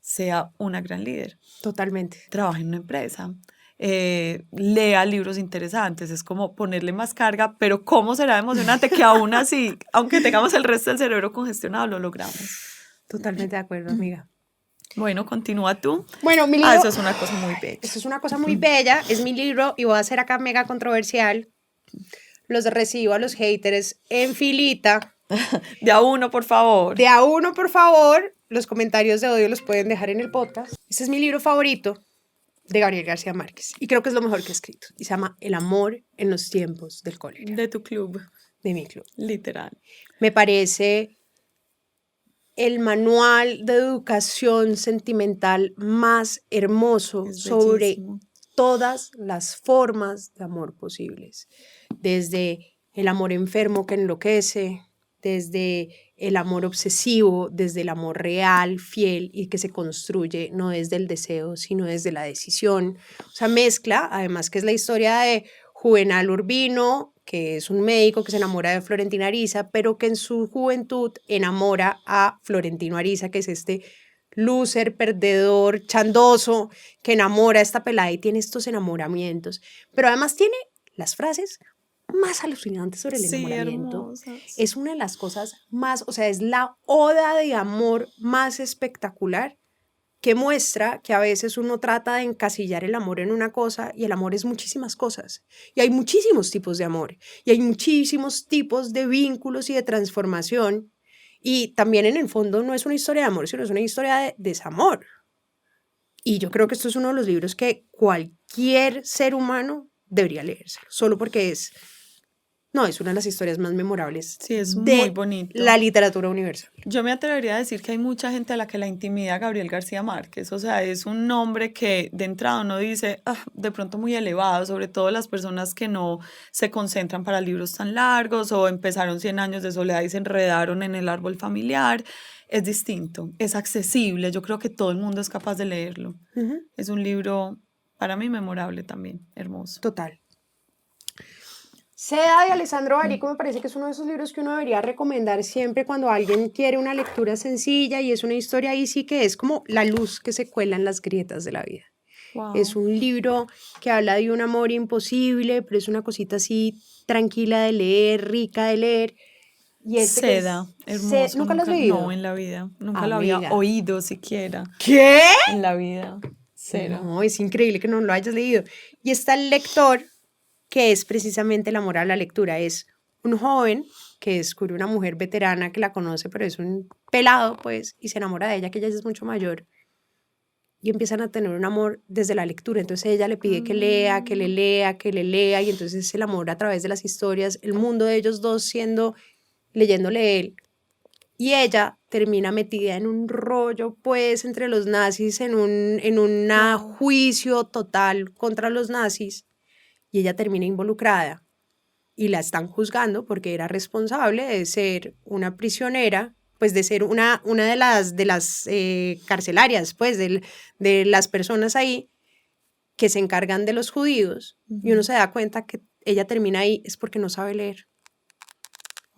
sea una gran líder. Totalmente. Trabaja en una empresa. Lea libros interesantes, es como ponerle más carga, pero cómo será emocionante que aún así, aunque tengamos el resto del cerebro congestionado, lo logramos. Totalmente de acuerdo, amiga. Bueno, continúa tú. Bueno, mi libro... eso es una cosa muy bella. Eso es una cosa muy bella, es mi libro y voy a hacer acá mega controversial. Los recibo a los haters en filita. De a uno, por favor. De a uno, por favor. Los comentarios de odio los pueden dejar en el podcast. Este es mi libro favorito de Gabriel García Márquez y creo que es lo mejor que ha escrito. Y se llama El amor en los tiempos del cólera. De tu club. De mi club. Literal. Me parece el manual de educación sentimental más hermoso sobre bellísimo. Todas las formas de amor posibles. Desde el amor enfermo que enloquece, desde el amor obsesivo, desde el amor real, fiel y que se construye no desde el deseo, sino desde la decisión. O sea, mezcla, además que es la historia de Juvenal Urbino, que es un médico que se enamora de Florentino Ariza, pero que en su juventud enamora a Florentino Ariza, que es este loser, perdedor, chandoso, que enamora a esta pelada y tiene estos enamoramientos. Pero además tiene las frases más alucinantes sobre el enamoramiento. Hermosas. Es una de las cosas más, o sea, es la oda de amor más espectacular que muestra que a veces uno trata de encasillar el amor en una cosa y el amor es muchísimas cosas. Y hay muchísimos tipos de amor y hay muchísimos tipos de vínculos y de transformación. Y también en el fondo no es una historia de amor, sino es una historia de desamor. Y yo creo que esto es uno de los libros que cualquier ser humano debería leérselo, solo porque es una de las historias más memorables Sí, es de muy bonito. la literatura universal. Yo me atrevería a decir que hay mucha gente a la que la intimida Gabriel García Márquez, o sea, es un nombre que de entrada uno dice, de pronto muy elevado, sobre todo las personas que no se concentran para libros tan largos o empezaron 100 años de soledad y se enredaron en el árbol familiar, es distinto, es accesible, yo creo que todo el mundo es capaz de leerlo. Es un libro para mí memorable también, hermoso. Total. Seda de Alessandro Barico me parece que es uno de esos libros que uno debería recomendar siempre cuando alguien quiere una lectura sencilla, y es una historia ahí sí que es como la luz que se cuela en las grietas de la vida. Wow. Es un libro que habla de un amor imposible, pero es una cosita así tranquila de leer, rica de leer. Y Seda, hermoso. ¿Nunca lo has leído? No, en la vida. Nunca Amiga. lo había oído siquiera. ¿Qué? En la vida. Cero. No, es increíble que no lo hayas leído. Y está el lector, que es precisamente el amor a la lectura. Es un joven que descubre una mujer veterana que la conoce, pero es un pelado, pues, y se enamora de ella, que ella es mucho mayor. Y empiezan a tener un amor desde la lectura. Entonces ella le pide que lea, que le lea, que le lea, y entonces el amor a través de las historias, el mundo de ellos dos leyéndole él. Y ella termina metida en un rollo, pues, entre los nazis, en un juicio total contra los nazis, y ella termina involucrada. Y la están juzgando porque era responsable de ser una prisionera, pues de ser una de las carcelarias, pues de las personas ahí que se encargan de los judíos. Y uno se da cuenta que ella termina ahí es porque no sabe leer.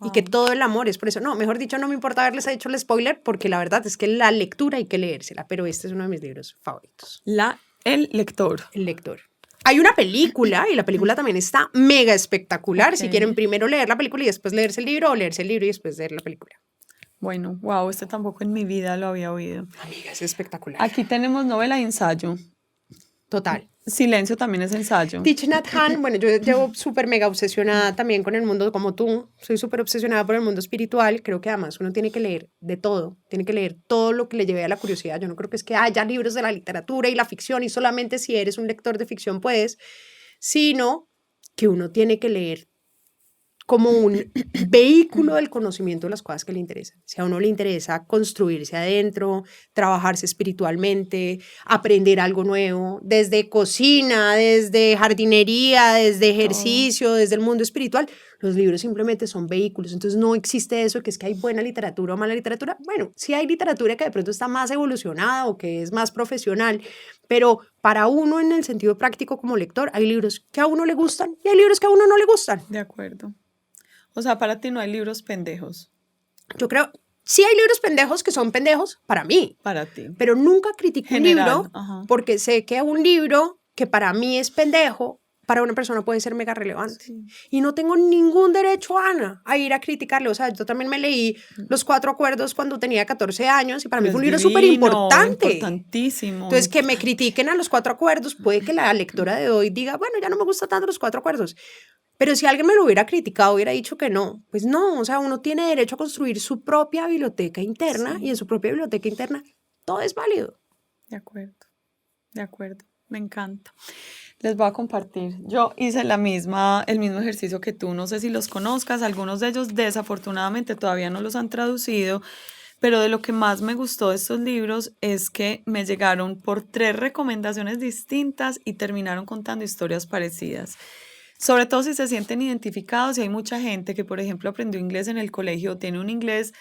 Y que todo el amor es por eso. No, mejor dicho, no me importa haberles hecho el spoiler, porque la verdad es que la lectura hay que leérsela, pero este es uno de mis libros favoritos. El lector. El lector. Hay una película, y la película también está mega espectacular. Si quieren primero leer la película y después leerse el libro, o leerse el libro y después leer la película. Bueno, wow, este tampoco en mi vida lo había oído. Amiga, es espectacular. Aquí tenemos novela y ensayo. Total. Silencio también es ensayo. Thich Nhat Hanh, bueno, yo llevo súper mega obsesionada también con el mundo, como tú, soy súper obsesionada por el mundo espiritual. Creo que además uno tiene que leer de todo, tiene que leer todo lo que le lleve a la curiosidad. Yo no creo que es que haya libros de la literatura y la ficción y solamente si eres un lector de ficción puedes, sino que uno tiene que leer como un vehículo del conocimiento de las cosas que le interesan. Si a uno le interesa construirse adentro, trabajarse espiritualmente, aprender algo nuevo, desde cocina, desde jardinería, desde ejercicio, desde el mundo espiritual, los libros simplemente son vehículos. Entonces no existe eso que es que hay buena literatura o mala literatura. Bueno, sí hay literatura que de pronto está más evolucionada o que es más profesional, pero para uno en el sentido práctico como lector hay libros que a uno le gustan y hay libros que a uno no le gustan. De acuerdo. O sea, para ti no hay libros pendejos. Yo creo, sí hay libros pendejos que son pendejos para mí. Para ti. Pero nunca critico un libro porque sé que un libro que para mí es pendejo, para una persona puede ser mega relevante. Sí. Y no tengo ningún derecho, Ana, a ir a criticarle. O sea, yo también me leí Los 4 Acuerdos cuando tenía 14 años y para mí fue un libro súper importante. Importantísimo. Entonces, que me critiquen a Los 4 Acuerdos, puede que la lectora de hoy diga, bueno, ya no me gusta tanto Los 4 Acuerdos. Pero si alguien me lo hubiera criticado, hubiera dicho que no. Pues no, o sea, uno tiene derecho a construir su propia biblioteca interna y en su propia biblioteca interna todo es válido. De acuerdo, me encanta. Les voy a compartir. Yo hice el mismo ejercicio que tú. No sé si los conozcas, algunos de ellos desafortunadamente todavía no los han traducido, pero de lo que más me gustó de estos libros es que me llegaron por 3 recomendaciones distintas y terminaron contando historias parecidas. Sobre todo si se sienten identificados y hay mucha gente que, por ejemplo, aprendió inglés en el colegio, tiene un inglés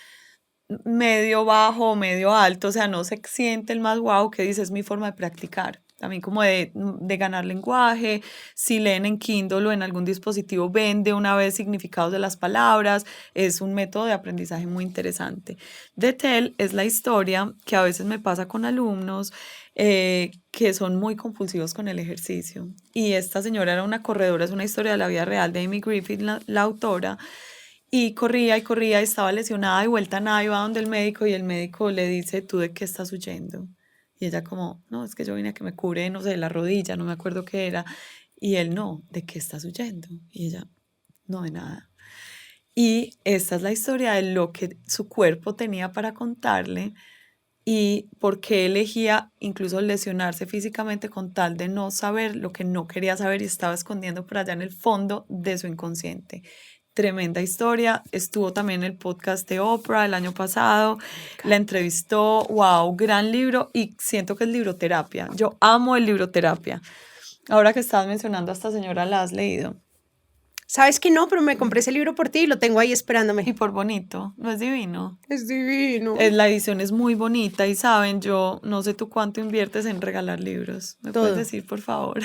medio bajo o medio alto, o sea, no se siente el más guau, que dice, es mi forma de practicar. También como de ganar lenguaje, si leen en Kindle o en algún dispositivo, ven de una vez significados de las palabras, es un método de aprendizaje muy interesante. The Tell es la historia que a veces me pasa con alumnos que son muy compulsivos con el ejercicio. Y esta señora era una corredora, es una historia de la vida real de Amy Griffith, la autora, y corría, estaba lesionada y vuelta a nada, iba donde el médico y el médico le dice, ¿tú de qué estás huyendo? Y ella como, no, es que yo vine a que me cure, no sé, la rodilla, no me acuerdo qué era. Y él, no, ¿de qué estás huyendo? Y ella, no, de nada. Y esta es la historia de lo que su cuerpo tenía para contarle y por qué elegía incluso lesionarse físicamente con tal de no saber lo que no quería saber y estaba escondiendo por allá en el fondo de su inconsciente. Tremenda historia, estuvo también en el podcast de Oprah el año pasado, la entrevistó, wow, gran libro y siento que es libroterapia, yo amo el libroterapia. Ahora que estabas mencionando a esta señora, ¿la has leído? Sabes que no, pero me compré ese libro por ti y lo tengo ahí Y esperándome. por bonito, ¿no es divino? Es divino. La edición es muy bonita y saben, yo no sé tú cuánto inviertes en regalar libros. ¿Me puedes Todo. decir, por favor?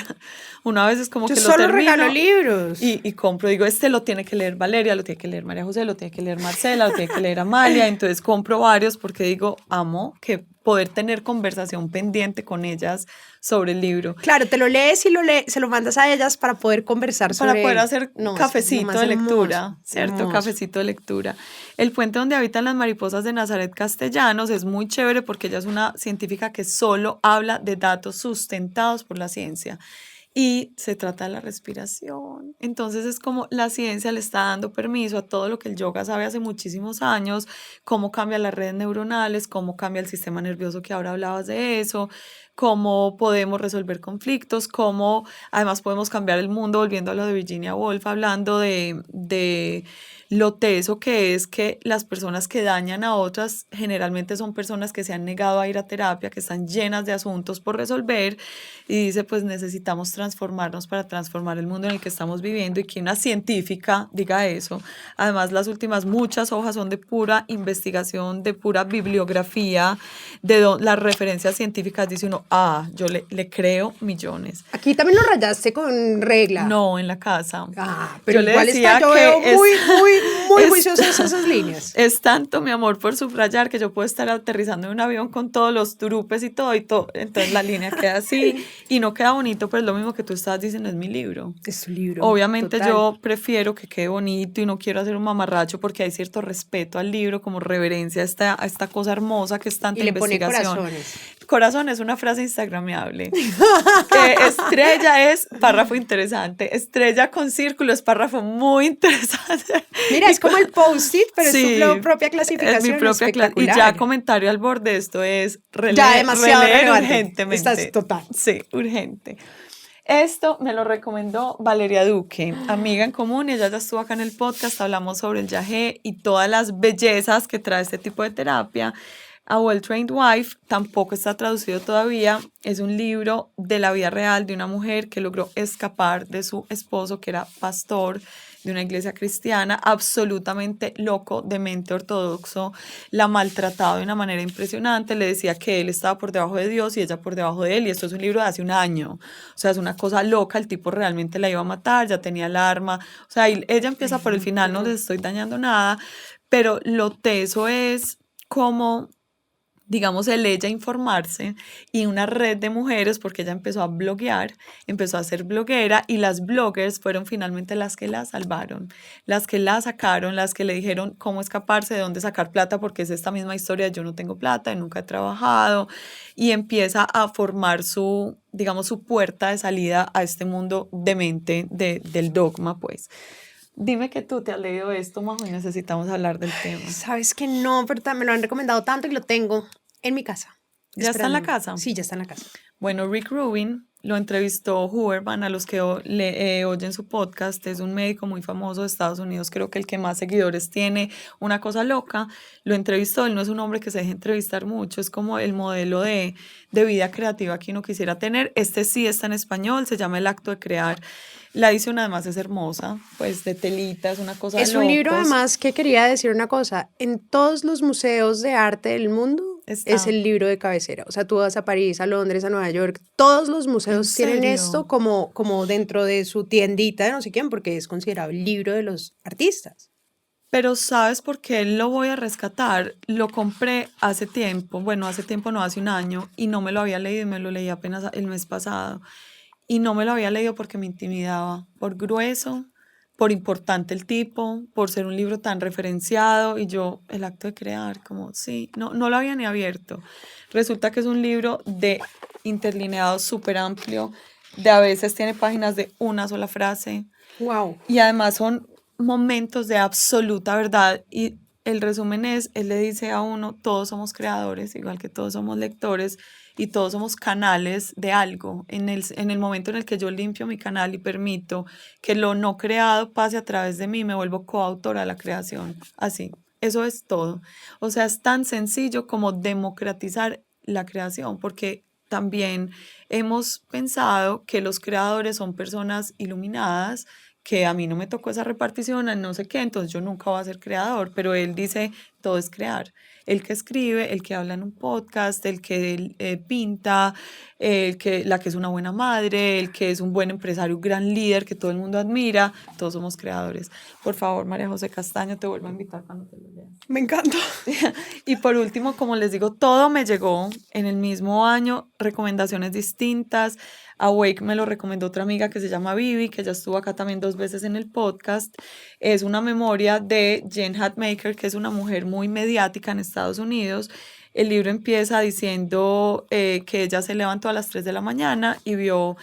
Una vez es como Yo que lo solo regalo termino libros. y compro, digo, este lo tiene que leer Valeria, lo tiene que leer María José, lo tiene que leer Marcela, lo tiene que leer Amalia, entonces compro varios porque digo, amo que poder tener conversación pendiente con ellas sobre el libro. Claro, te lo lees y se lo mandas a ellas para poder conversar Para sobre poder él. hacer No, es que es lo cafecito más de hermoso, lectura, ¿cierto? hermoso. Cafecito de lectura. El puente donde habitan las mariposas de Nazaret Castellanos es muy chévere porque ella es una científica que solo habla de datos sustentados por la ciencia. Y se trata de la respiración. Entonces es como la ciencia le está dando permiso a todo lo que el yoga sabe hace muchísimos años, cómo cambia las redes neuronales, cómo cambia el sistema nervioso, que ahora hablabas de eso, cómo podemos resolver conflictos, cómo además podemos cambiar el mundo, volviendo a lo de Virginia Woolf, hablando de lo teso que es que las personas que dañan a otras generalmente son personas que se han negado a ir a terapia, que están llenas de asuntos por resolver, y dice, pues necesitamos transformarnos para transformar el mundo en el que estamos viviendo, y que una científica diga eso. Además, las últimas muchas hojas son de pura investigación, de pura bibliografía, las referencias científicas, dice uno, yo le creo millones. Aquí también lo rayaste con regla. No, en la casa. Pero Yo le igual decía yo que veo muy es- juiciosas esas líneas. Es tanto mi amor por subrayar que yo puedo estar aterrizando en un avión con todos los turupes y todo, entonces la línea queda así y no queda bonito, pero es lo mismo que tú estabas diciendo, es mi libro. Es tu libro. Obviamente total. yo prefiero que quede bonito y no quiero hacer un mamarracho porque hay cierto respeto al libro, como reverencia a esta cosa hermosa que es tanta Y le pone investigación. corazones. Corazón es una frase instagramiable. Estrella es párrafo interesante. Estrella con círculo es párrafo muy interesante. Mira, es como el post-it, pero Sí, es tu propia clasificación. es mi propia y ya comentario al borde, esto es ya demasiado releer relevante. urgentemente. Estás total. Sí, urgente. Esto me lo recomendó Valeria Duque, amiga en común, y ella ya estuvo acá en el podcast, hablamos sobre el yagé y todas las bellezas que trae este tipo de terapia. A Well-Trained Wife tampoco está traducido todavía, es un libro de la vida real de una mujer que logró escapar de su esposo, que era pastor de una iglesia cristiana, absolutamente loco, demente ortodoxo, la maltrataba de una manera impresionante, le decía que él estaba por debajo de Dios y ella por debajo de él, y esto es un libro de hace un año, o sea, es una cosa loca, el tipo realmente la iba a matar, ya tenía el arma, o sea, ella empieza por el final, no les estoy dañando nada, pero lo teso es como, digamos, el ella informarse y una red de mujeres, porque ella empezó a bloguear, empezó a ser bloguera, y las bloggers fueron finalmente las que la salvaron, las que la sacaron, las que le dijeron cómo escaparse, de dónde sacar plata, porque es esta misma historia, yo no tengo plata y nunca he trabajado, y empieza a formar su, digamos, su puerta de salida a este mundo demente del dogma, pues. Dime que tú te has leído esto, Majo, y necesitamos hablar del tema. Sabes que no, pero me lo han recomendado tanto y lo tengo en mi casa. ¿Ya está en la casa? Sí, ya está en la casa. Bueno, Rick Rubin lo entrevistó Huberman, a los que oyen su podcast, es un médico muy famoso de Estados Unidos, creo que el que más seguidores tiene, una cosa loca, lo entrevistó, él no es un hombre que se deje entrevistar mucho, es como el modelo de vida creativa que uno quisiera tener, este sí está en español, se llama El acto de crear, la edición además es hermosa, pues de telita, es una cosa Es un libro además que quería decir una cosa, en todos los museos de arte del mundo es el libro de cabecera. O sea, tú vas a París, a Londres, a Nueva York, todos los museos tienen esto como dentro de su tiendita de no sé quién, porque es considerado el libro de los artistas. Pero ¿sabes por qué lo voy a rescatar? Lo compré hace tiempo, bueno, hace tiempo no, hace un año, y no me lo había leído, y me lo leí apenas el mes pasado. Y no me lo había leído porque me intimidaba, por grueso, por importante el tipo, por ser un libro tan referenciado, y yo, el acto de crear, como sí, no lo había ni abierto. Resulta que es un libro de interlineado súper amplio, de a veces tiene páginas de una sola frase. Wow. Y además son momentos de absoluta verdad, y el resumen es, él le dice a uno, todos somos creadores, igual que todos somos lectores, y todos somos canales de algo. En el momento en el que yo limpio mi canal y permito que lo no creado pase a través de mí, me vuelvo coautora de la creación. Así, eso es todo. O sea, es tan sencillo como democratizar la creación, porque también hemos pensado que los creadores son personas iluminadas, que a mí no me tocó esa repartición, a no sé qué, entonces yo nunca voy a ser creador, pero él dice, todo es crear. El que escribe, el que habla en un podcast, el que pinta, la que es una buena madre, el que es un buen empresario, un gran líder que todo el mundo admira, todos somos creadores. Por favor, María José Castaño, te vuelvo a invitar cuando te lo leas. Me encanta. Y por último, como les digo, todo me llegó en el mismo año, recomendaciones distintas. Awake me lo recomendó otra amiga que se llama Vivi, que ya estuvo acá también 2 veces en el podcast. Es una memoria de Jen Hatmaker, que es una mujer muy mediática en Estados Unidos. El libro empieza diciendo que ella se levantó a las 3 de la mañana y oyó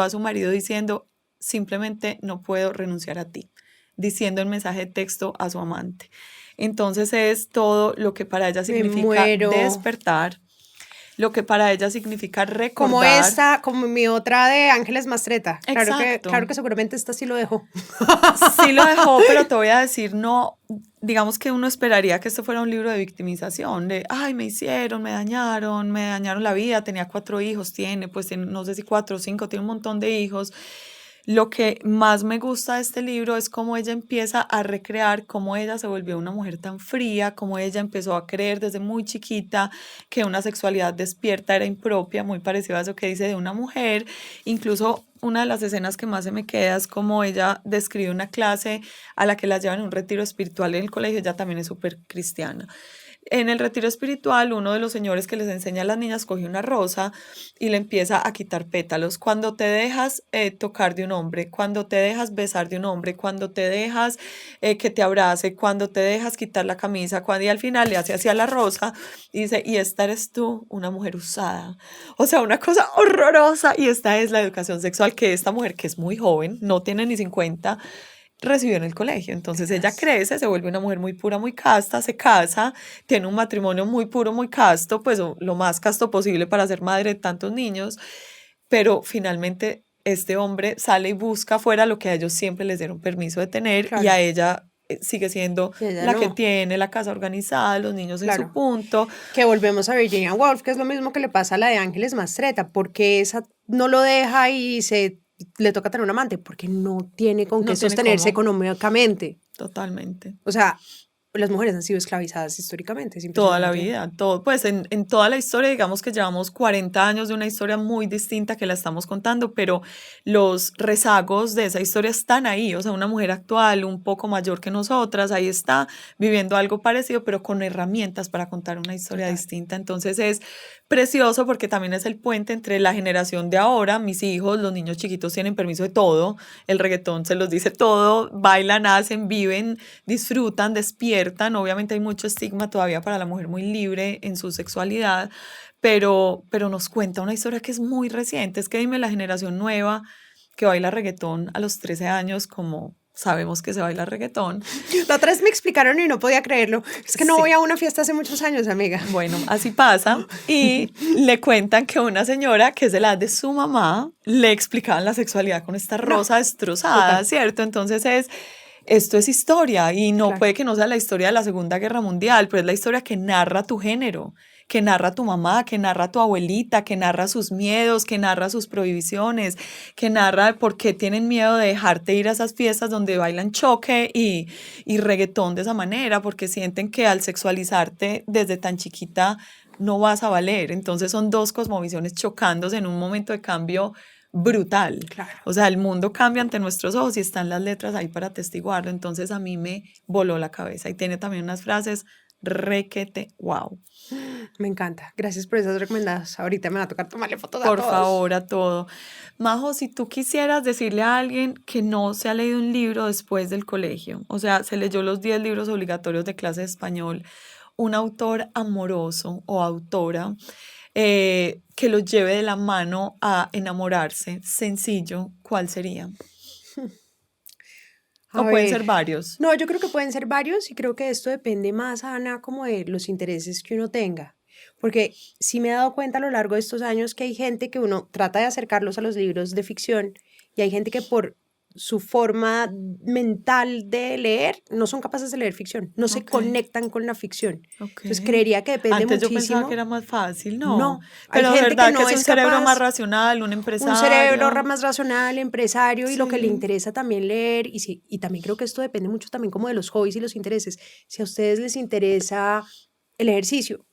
a su marido diciendo, simplemente no puedo renunciar a ti, diciendo el mensaje de texto a su amante. Entonces es todo lo que para ella significa despertar, lo que para ella significa recordar. Como mi otra de Ángeles Mastreta. Exacto. Claro que seguramente esta sí lo dejó. Sí lo dejó, pero te voy a decir, no, digamos que uno esperaría que esto fuera un libro de victimización, de, ay, me hicieron, me dañaron la vida, tenía 4 hijos, pues no sé si 4 o 5, tiene un montón de hijos. Lo que más me gusta de este libro es cómo ella empieza a recrear cómo ella se volvió una mujer tan fría, cómo ella empezó a creer desde muy chiquita que una sexualidad despierta era impropia, muy parecido a eso que dice de una mujer. Incluso una de las escenas que más se me queda es como ella describe una clase a la que la llevan en un retiro espiritual en el colegio, ella también es súper cristiana. En el retiro espiritual, uno de los señores que les enseña a las niñas coge una rosa y le empieza a quitar pétalos. Cuando te dejas tocar de un hombre, cuando te dejas besar de un hombre, cuando te dejas que te abrace, cuando te dejas quitar la camisa, y al final le hace así a la rosa y dice, y esta eres tú, una mujer usada. O sea, una cosa horrorosa. Y esta es la educación sexual que esta mujer, que es muy joven, no tiene ni 50, recibió en el colegio. Entonces ella crece, se vuelve una mujer muy pura, muy casta, se casa, tiene un matrimonio muy puro, muy casto, pues lo más casto posible para ser madre de tantos niños, pero finalmente este hombre sale y busca afuera lo que a ellos siempre les dieron permiso de tener, claro. Y a ella sigue siendo la que tiene la casa organizada, los niños en su punto. Que volvemos a Virginia Woolf, que es lo mismo que le pasa a la de Ángeles Mastreta, porque esa no lo deja y le toca tener un amante, porque no tiene con qué sostenerse económicamente. Totalmente. O sea, las mujeres han sido esclavizadas históricamente. Toda la vida, pues en toda la historia, digamos que llevamos 40 años de una historia muy distinta que la estamos contando, pero los rezagos de esa historia están ahí. O sea, una mujer actual, un poco mayor que nosotras, ahí está viviendo algo parecido, pero con herramientas para contar una historia distinta. Entonces es precioso porque también es el puente entre la generación de ahora, mis hijos, los niños chiquitos tienen permiso de todo, el reggaetón se los dice todo, bailan, hacen, viven, disfrutan, despiertan. Obviamente hay mucho estigma todavía para la mujer muy libre en su sexualidad, pero nos cuenta una historia que es muy reciente. Es que dime la generación nueva que baila reggaetón a los 13 años como sabemos que se baila reggaetón. La otra vez me explicaron y no podía creerlo. Es que no voy a una fiesta hace muchos años, amiga. Bueno, así pasa. Y le cuentan que una señora que es de la edad de su mamá le explicaban la sexualidad con esta rosa destrozada, ¿cierto? Entonces esto es historia y no puede que no sea la historia de la Segunda Guerra Mundial, pero es la historia que narra tu género, que narra tu mamá, que narra tu abuelita, que narra sus miedos, que narra sus prohibiciones, que narra por qué tienen miedo de dejarte ir a esas fiestas donde bailan choque y reggaetón de esa manera, porque sienten que al sexualizarte desde tan chiquita no vas a valer. Entonces son dos cosmovisiones chocándose en un momento de cambio brutal. Claro. O sea, el mundo cambia ante nuestros ojos y están las letras ahí para atestiguarlo. Entonces a mí me voló la cabeza y tiene también unas frases requete wow. Me encanta. Gracias por esas recomendadas. Ahorita me va a tocar tomarle fotos a todos. Por favor, a todo. Majo, si tú quisieras decirle a alguien que no se ha leído un libro después del colegio, o sea, se leyó los 10 libros obligatorios de clase de español, un autor amoroso o autora que los lleve de la mano a enamorarse, sencillo, ¿cuál sería? ¿O pueden ser varios? No, yo creo que pueden ser varios y creo que esto depende más, Ana, como de los intereses que uno tenga. Porque sí me he dado cuenta a lo largo de estos años que hay gente que uno trata de acercarlos a los libros de ficción y hay gente que por su forma mental de leer, no son capaces de leer ficción, no se Ok. conectan con la ficción. Ok. Entonces creería que depende Antes yo pensaba muchísimo. que era más fácil, no. No, hay Pero de gente que verdad que no es un es cerebro más capaz, racional, un un cerebro empresario. más racional, empresario, y lo que le Sí. interesa también leer, y también creo que esto depende mucho también como de los hobbies y los intereses. Si a ustedes les interesa el ejercicio,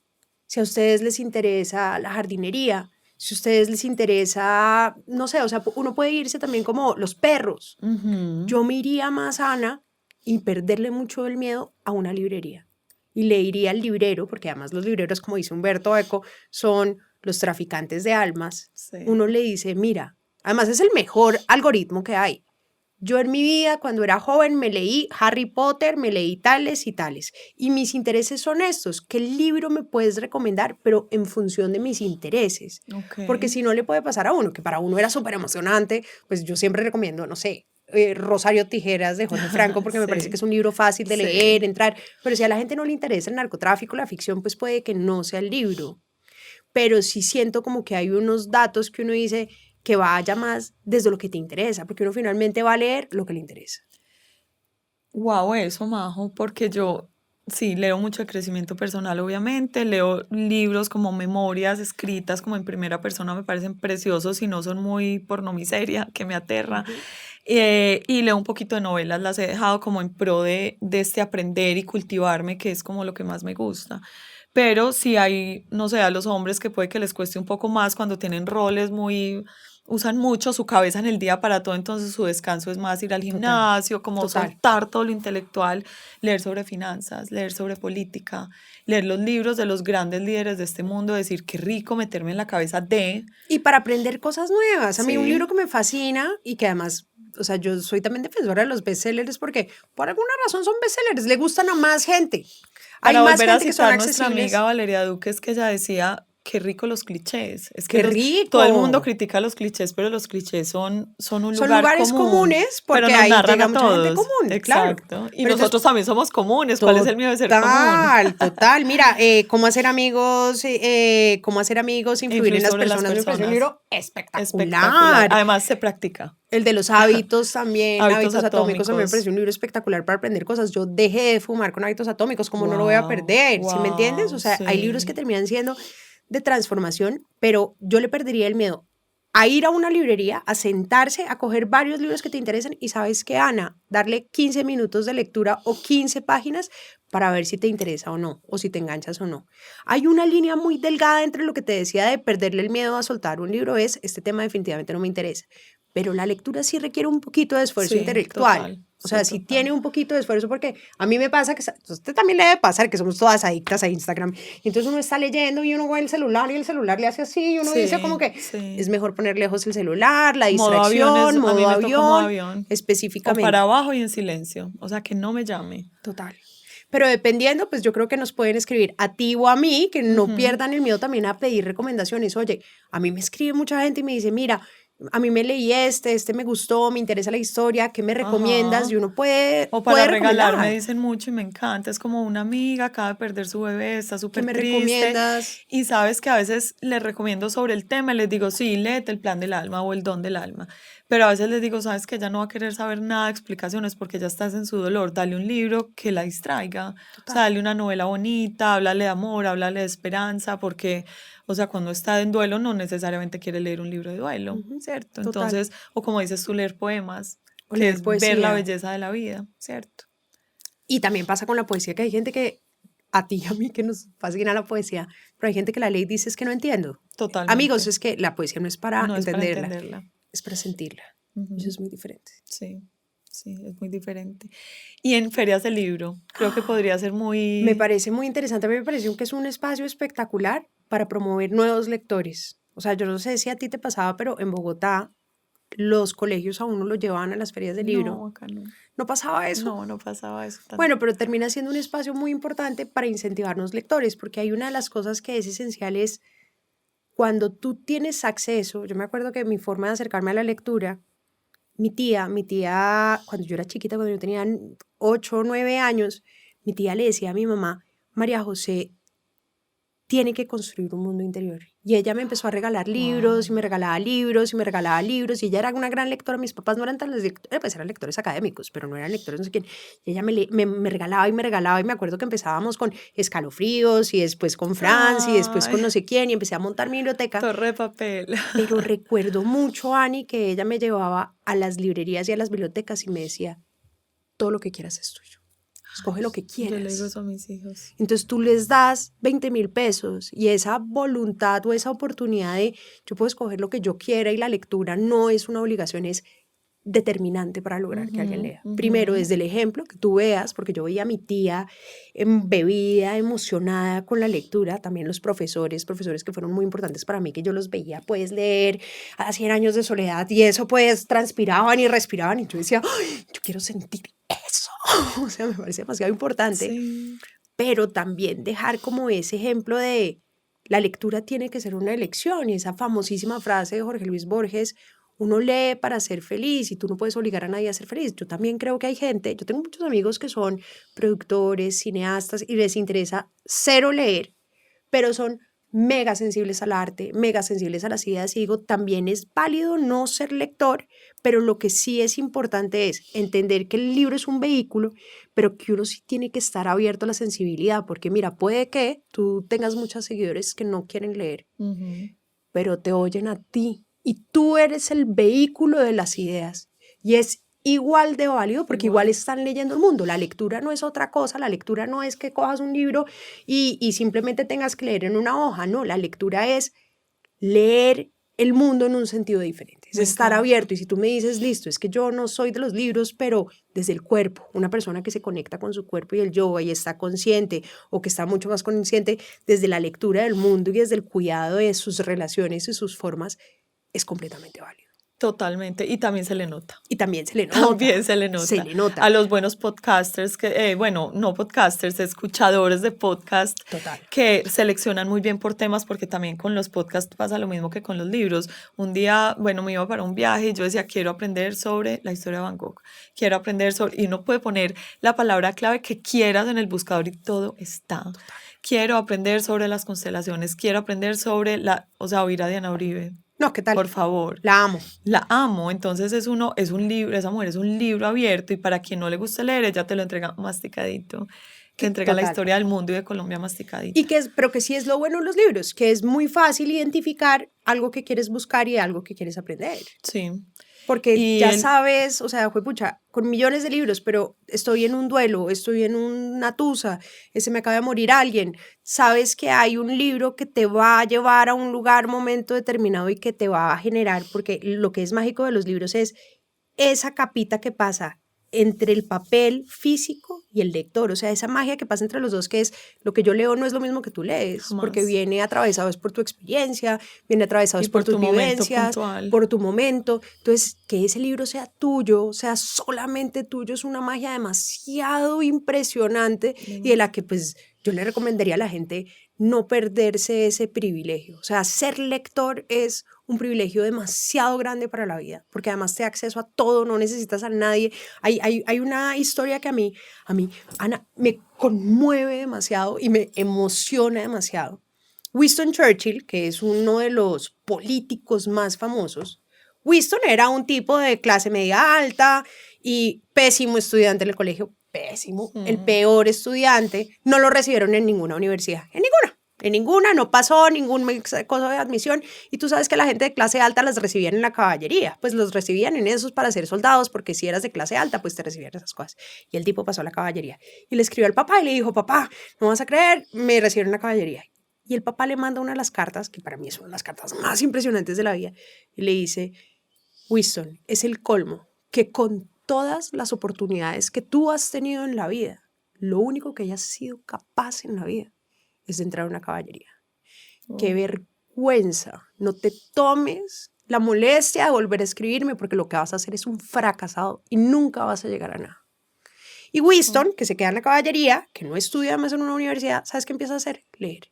si a ustedes les interesa la jardinería, si a ustedes les interesa, no sé, o sea, uno puede irse también como los perros. Ujú. Yo me iría más, Ana, y perderle mucho el miedo a una librería. Y le iría al librero, porque además los libreros, como dice Humberto Eco, son los traficantes de almas. Sí. Uno le dice, mira, además es el mejor algoritmo que hay. Yo en mi vida, cuando era joven, me leí Harry Potter, me leí tales y tales. Y mis intereses son estos. ¿Qué libro me puedes recomendar? Pero en función de mis intereses. Ok. Porque si no le puede pasar a uno, que para uno era súper emocionante, pues yo siempre recomiendo, no sé, Rosario Tijeras de Jorge Franco, porque me parece que Sí. es un libro fácil de leer, Sí. entrar. Pero si a la gente no le interesa el narcotráfico, la ficción, pues puede que no sea el libro. Pero sí siento como que hay unos datos que uno dice que vaya más desde lo que te interesa, porque uno finalmente va a leer lo que le interesa. Wow, eso, Majo, porque yo sí leo mucho de crecimiento personal, obviamente, leo libros como memorias escritas como en primera persona, me parecen preciosos y no son muy pornomiseria, que me aterra. Ujú. Y leo un poquito de novelas, las he dejado como en pro de este aprender y cultivarme, que es como lo que más me gusta. Pero sí hay, no sé, a los hombres que puede que les cueste un poco más cuando tienen roles muy, usan mucho su cabeza en el día para todo, entonces su descanso es más ir al Total, gimnasio, como total. soltar todo lo intelectual, leer sobre finanzas, leer sobre política, leer los libros de los grandes líderes de este mundo, decir qué rico meterme en la cabeza de, Y para aprender cosas nuevas. A mí un libro sí, que me fascina y que además, o sea, yo soy también defensora de los bestsellers porque por alguna razón son bestsellers, le gustan a más gente. Hay para más volver a gente que son citar nuestra amiga accesibles. Valeria Duque, es que ella decía, qué rico los clichés. Es que ¡Qué todo el mundo rico! critica los clichés, pero los clichés son un Son lugar lugares común, comunes pero porque nos ahí narran llega a mucha gente todos. común, claro. Exacto. Y Pero entonces, nosotros también somos comunes. ¿Cuál es el miedo de ser común? total, total. Mira, cómo hacer amigos, influir en Influir las sobre las personas, me parece un personas. libro Espectacular. espectacular. Además, se practica. El de los hábitos también, Hábitos hábitos atómicos, también me atómicos. pareció un libro espectacular para aprender cosas. Yo dejé de fumar con hábitos atómicos, como no lo voy a Wow, perder? ¿Sí me entiendes? O wow, sea, hay libros que sí. terminan siendo de transformación, pero yo le perdería el miedo a ir a una librería, a sentarse, a coger varios libros que te interesen y sabes qué, Ana, darle 15 minutos de lectura o 15 páginas para ver si te interesa o no, o si te enganchas o no. Hay una línea muy delgada entre lo que te decía de perderle el miedo a soltar un libro, es este tema definitivamente no me interesa, pero la lectura sí requiere un poquito de esfuerzo Sí, intelectual. total. O Sí, sea, sí total. tiene un poquito de esfuerzo porque a mí me pasa que, a usted también le debe pasar que somos todas adictas a Instagram. Y entonces uno está leyendo y uno ve el celular y el celular le hace así y uno dice como Sí, que es sí. mejor poner lejos el celular, la Modo avión es, distracción, a mí modo me tocó modo avión, avión. O para específicamente. abajo y en silencio. O sea, que no me llame. Total. Pero dependiendo, pues yo creo que nos pueden escribir a ti o a mí, que no Ujú. pierdan el miedo también a pedir recomendaciones. Oye, a mí me escribe mucha gente y me dice, mira, a mí me leí este me gustó, me interesa la historia, ¿qué me recomiendas? Ajá. Y uno puede, O para puede regalar, me recomendar. dicen mucho y me encanta. Es como una amiga, acaba de perder su bebé, está ¿Qué súper me triste. recomiendas? Y sabes que a veces les recomiendo sobre el tema y les digo, sí, léete el plan del alma o el don del alma. Pero a veces les digo, sabes que ella no va a querer saber nada de explicaciones porque ya estás en su dolor. Dale un libro que la distraiga. O sea, Total. dale una novela bonita, háblale de amor, háblale de esperanza, porque, o sea, cuando está en duelo no necesariamente quiere leer un libro de duelo, Ujú. ¿cierto? Total. Entonces, o como dices tú, leer poemas, O que leer es ver la poesía. belleza de la vida, ¿cierto? Y también pasa con la poesía, que hay gente que, a ti y a mí, que nos fascina la poesía, pero hay gente que la lee y dice es que no entiendo. Amigos, Totalmente. es que la poesía no es para No es para entenderla, entenderla. es para sentirla. Eso Ujú. es muy diferente. Sí, sí, es muy diferente. Y en ferias de libro, creo que ¡Ah! podría ser Me muy... parece muy interesante, a mí me parece que es un espacio espectacular para promover nuevos lectores. O sea, yo no sé si a ti te pasaba, pero en Bogotá los colegios a uno lo llevaban a las ferias de libro. No, acá no. ¿No pasaba eso? No, no pasaba eso tanto. Bueno, pero termina siendo un espacio muy importante para incentivarnos lectores, porque hay una de las cosas que es esencial es cuando tú tienes acceso. Yo me acuerdo que mi forma de acercarme a la lectura, mi tía, cuando yo era chiquita, cuando yo tenía 8 o 9 años, mi tía le decía a mi mamá, María José, tiene que construir un mundo interior. Y ella me empezó a regalar libros, y me regalaba libros, y me regalaba libros, y ella era una gran lectora. Mis papás no eran tan lectores, pues eran lectores académicos, pero no eran lectores no sé quién. Y ella me regalaba, y me acuerdo que empezábamos con Escalofríos, y después con Franz, y después con Ay, no sé quién, y empecé a montar mi biblioteca. torre de papel. Pero recuerdo mucho, Ani, que ella me llevaba a las librerías y a las bibliotecas y me decía, todo lo que quieras es tuyo. Escoge lo que Yo le digo quieras. eso a mis hijos. Entonces tú les das 20.000 pesos y esa voluntad o esa oportunidad de yo puedo escoger lo que yo quiera y la lectura no es una obligación, es determinante para lograr que alguien lea. Primero, desde el ejemplo que tú veas, porque yo veía a mi tía embebida, emocionada con la lectura, también los profesores que fueron muy importantes para mí, que yo los veía pues leer a 100 años de soledad y eso pues transpiraban y respiraban y yo decía, ¡ay, yo quiero sentir eso! O sea, me parece demasiado importante, Sí. pero también dejar como ese ejemplo de la lectura tiene que ser una elección y esa famosísima frase de Jorge Luis Borges, uno lee para ser feliz y tú no puedes obligar a nadie a ser feliz. Yo también creo que hay gente, yo tengo muchos amigos que son productores, cineastas y les interesa cero leer, pero son mega sensibles al arte, mega sensibles a las ideas y digo, también es válido no ser lector, pero lo que sí es importante es entender que el libro es un vehículo, pero que uno sí tiene que estar abierto a la sensibilidad, porque mira, puede que tú tengas muchos seguidores que no quieren leer, pero te oyen a ti y tú eres el vehículo de las ideas y es igual de válido porque igual están leyendo el mundo. La lectura no es otra cosa, la lectura no es que cojas un libro y simplemente tengas que leer en una hoja, no, la lectura es leer el mundo en un sentido diferente, es estar abierto y si tú me dices, listo, es que yo no soy de los libros, pero desde el cuerpo, una persona que se conecta con su cuerpo y el yoga y está consciente o que está mucho más consciente desde la lectura del mundo y desde el cuidado de sus relaciones y sus formas, es completamente válido. Totalmente, y también se le nota. Y también se le nota. También se le nota. Se le nota. A los buenos podcasters, que, bueno, no podcasters, escuchadores de podcast, Total. que seleccionan muy bien por temas, porque también con los podcasts pasa lo mismo que con los libros. Un día, bueno, me iba para un viaje y yo decía, quiero aprender sobre la historia de Van Gogh, quiero aprender sobre, y uno puede poner la palabra clave que quieras en el buscador y todo está. Total. Quiero aprender sobre las constelaciones, quiero aprender sobre oír a Diana Uribe. No, ¿qué tal? Por favor. La amo. La amo. Entonces es un libro, esa mujer es un libro abierto y para quien no le guste leer, ella te lo entrega masticadito. Te entrega la historia del mundo y de Colombia masticadito. Pero que sí es lo bueno de los libros, que es muy fácil identificar algo que quieres buscar y algo que quieres aprender. Sí. Porque ya sabes, o sea, juepucha, con millones de libros, pero estoy en un duelo, estoy en una tusa, se me acaba de morir alguien. Sabes que hay un libro que te va a llevar a un lugar, momento determinado y que te va a generar, porque lo que es mágico de los libros es esa capita que pasa entre el papel físico y el lector, o sea, esa magia que pasa entre los dos, que es lo que yo leo no es lo mismo que tú lees, jamás, porque viene atravesado es por tu experiencia, viene atravesado es por tus vivencias, por tu momento, entonces que ese libro sea tuyo, sea solamente tuyo, es una magia demasiado impresionante y de la que pues yo le recomendaría a la gente no perderse ese privilegio, o sea, ser lector es un privilegio demasiado grande para la vida, porque además te da acceso a todo, no necesitas a nadie. Hay una historia que a mí, Ana, me conmueve demasiado y me emociona demasiado. Winston Churchill, que es uno de los políticos más famosos, Winston era un tipo de clase media alta y pésimo estudiante en el colegio, pésimo, el peor estudiante, no lo recibieron en ninguna universidad, en ninguna, no pasó ningún cosa de admisión y tú sabes que la gente de clase alta las recibían en la caballería, pues los recibían en esos para ser soldados porque si eras de clase alta pues te recibían esas cosas y el tipo pasó a la caballería y le escribió al papá y le dijo, papá, no vas a creer, me recibieron en la caballería y el papá le manda una de las cartas, que para mí es una de las cartas más impresionantes de la vida y le dice, Winston, es el colmo que con todas las oportunidades que tú has tenido en la vida, lo único que hayas sido capaz en la vida es de entrar a una caballería. Qué vergüenza, no te tomes la molestia de volver a escribirme porque lo que vas a hacer es un fracasado y nunca vas a llegar a nada. Y Winston, que se queda en la caballería, que no estudia más en una universidad, ¿sabes qué empieza a hacer? Leer.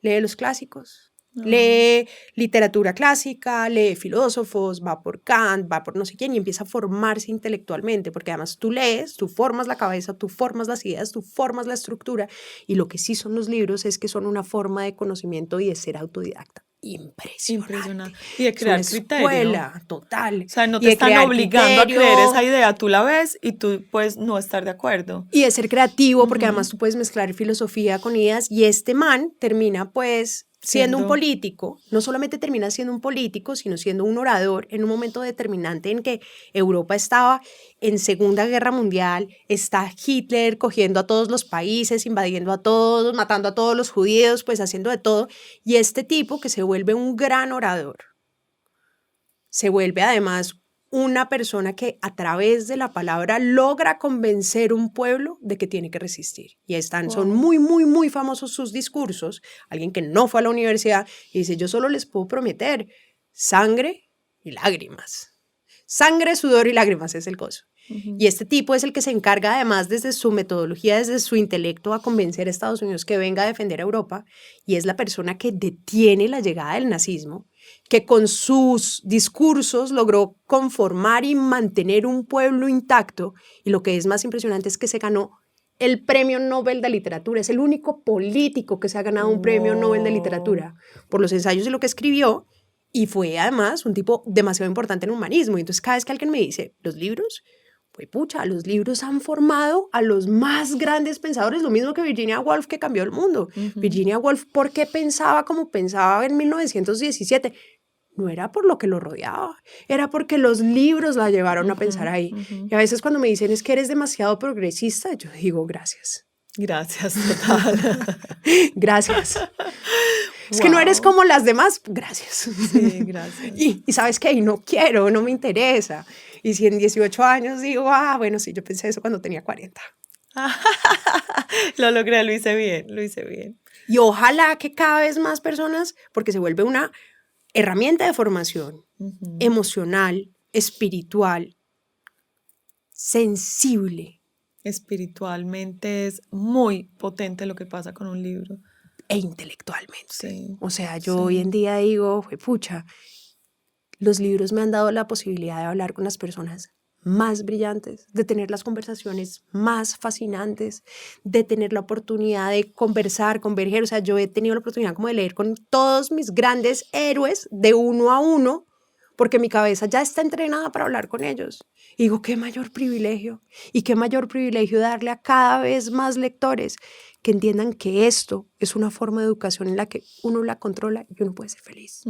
Lee los clásicos, Lee literatura clásica, lee filósofos, va por Kant, va por no sé quién y empieza a formarse intelectualmente, porque además tú lees, tú formas la cabeza, tú formas las ideas, tú formas la estructura, y lo que sí son los libros es que son una forma de conocimiento y de ser autodidacta. Impresionante. Y de crear es una criterio. escuela total. O sea, no te están obligando a creer esa idea, tú la ves y tú puedes no estar de acuerdo. Y de ser creativo, porque además tú puedes mezclar filosofía con ideas, y este man termina pues siendo un político, no solamente termina siendo un político, sino siendo un orador en un momento determinante en que Europa estaba en Segunda Guerra Mundial, está Hitler cogiendo a todos los países, invadiendo a todos, matando a todos los judíos, pues haciendo de todo, y este tipo que se vuelve un gran orador, se vuelve además una persona que a través de la palabra logra convencer un pueblo de que tiene que resistir. Y son muy, muy, muy famosos sus discursos. Alguien que no fue a la universidad y dice, yo solo les puedo prometer sangre y lágrimas. Sangre, sudor y lágrimas es el gozo. Y este tipo es el que se encarga además desde su metodología, desde su intelecto a convencer a Estados Unidos que venga a defender a Europa, y es la persona que detiene la llegada del nazismo, que con sus discursos logró conformar y mantener un pueblo intacto, y lo que es más impresionante es que se ganó el Premio Nobel de Literatura. Es el único político que se ha ganado un Premio Nobel de Literatura por los ensayos y lo que escribió, y fue además un tipo demasiado importante en humanismo. Y entonces cada vez que alguien me dice, los libros, pues pucha, los libros han formado a los más grandes pensadores, lo mismo que Virginia Woolf, que cambió el mundo. Virginia Woolf, ¿por qué pensaba como pensaba en 1917? No era por lo que lo rodeaba, era porque los libros la llevaron a pensar ahí. Y a veces cuando me dicen, es que eres demasiado progresista, yo digo, gracias. Gracias, total. Gracias. Es que no eres como las demás, gracias. Sí, gracias. Y ¿sabes qué? Y no quiero, no me interesa. Y si en 18 años digo, bueno, sí, yo pensé eso cuando tenía 40. Lo logré, lo hice bien, lo hice bien. Y ojalá que cada vez más personas, porque se vuelve una herramienta de formación emocional, espiritual, sensible. Espiritualmente es muy potente lo que pasa con un libro. E intelectualmente. Sí, o sea, yo hoy en día digo, pucha, los libros me han dado la posibilidad de hablar con las personas más brillantes, de tener las conversaciones más fascinantes, de tener la oportunidad de conversar, converger. O sea, yo he tenido la oportunidad como de leer con todos mis grandes héroes de uno a uno, porque mi cabeza ya está entrenada para hablar con ellos. Y digo, qué mayor privilegio, y qué mayor privilegio darle a cada vez más lectores que entiendan que esto es una forma de educación en la que uno la controla y uno puede ser feliz.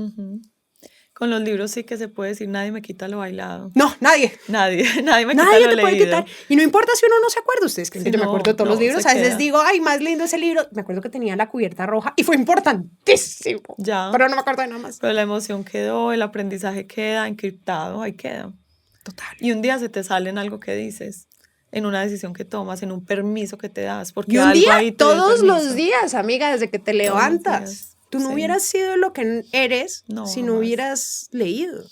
Con los libros sí que se puede decir, nadie me quita lo bailado. No, nadie. Nadie me nadie quita lo te leído. puede quitar. Y no importa si uno no se acuerda. Ustedes creen que yo me acuerdo de todos los libros. A veces digo, ay, más lindo ese libro. Me acuerdo que tenía la cubierta roja y fue importantísimo. Ya. Pero no me acuerdo de nada más. Pero la emoción quedó, el aprendizaje queda encriptado, ahí queda. Total. Y un día se te sale en algo que dices, en una decisión que tomas, en un permiso que te das. Porque y un algo día, ahí todos los días, amiga, desde que te levantas. Tú no sí. hubieras sido lo que eres si no jamás. hubieras leído.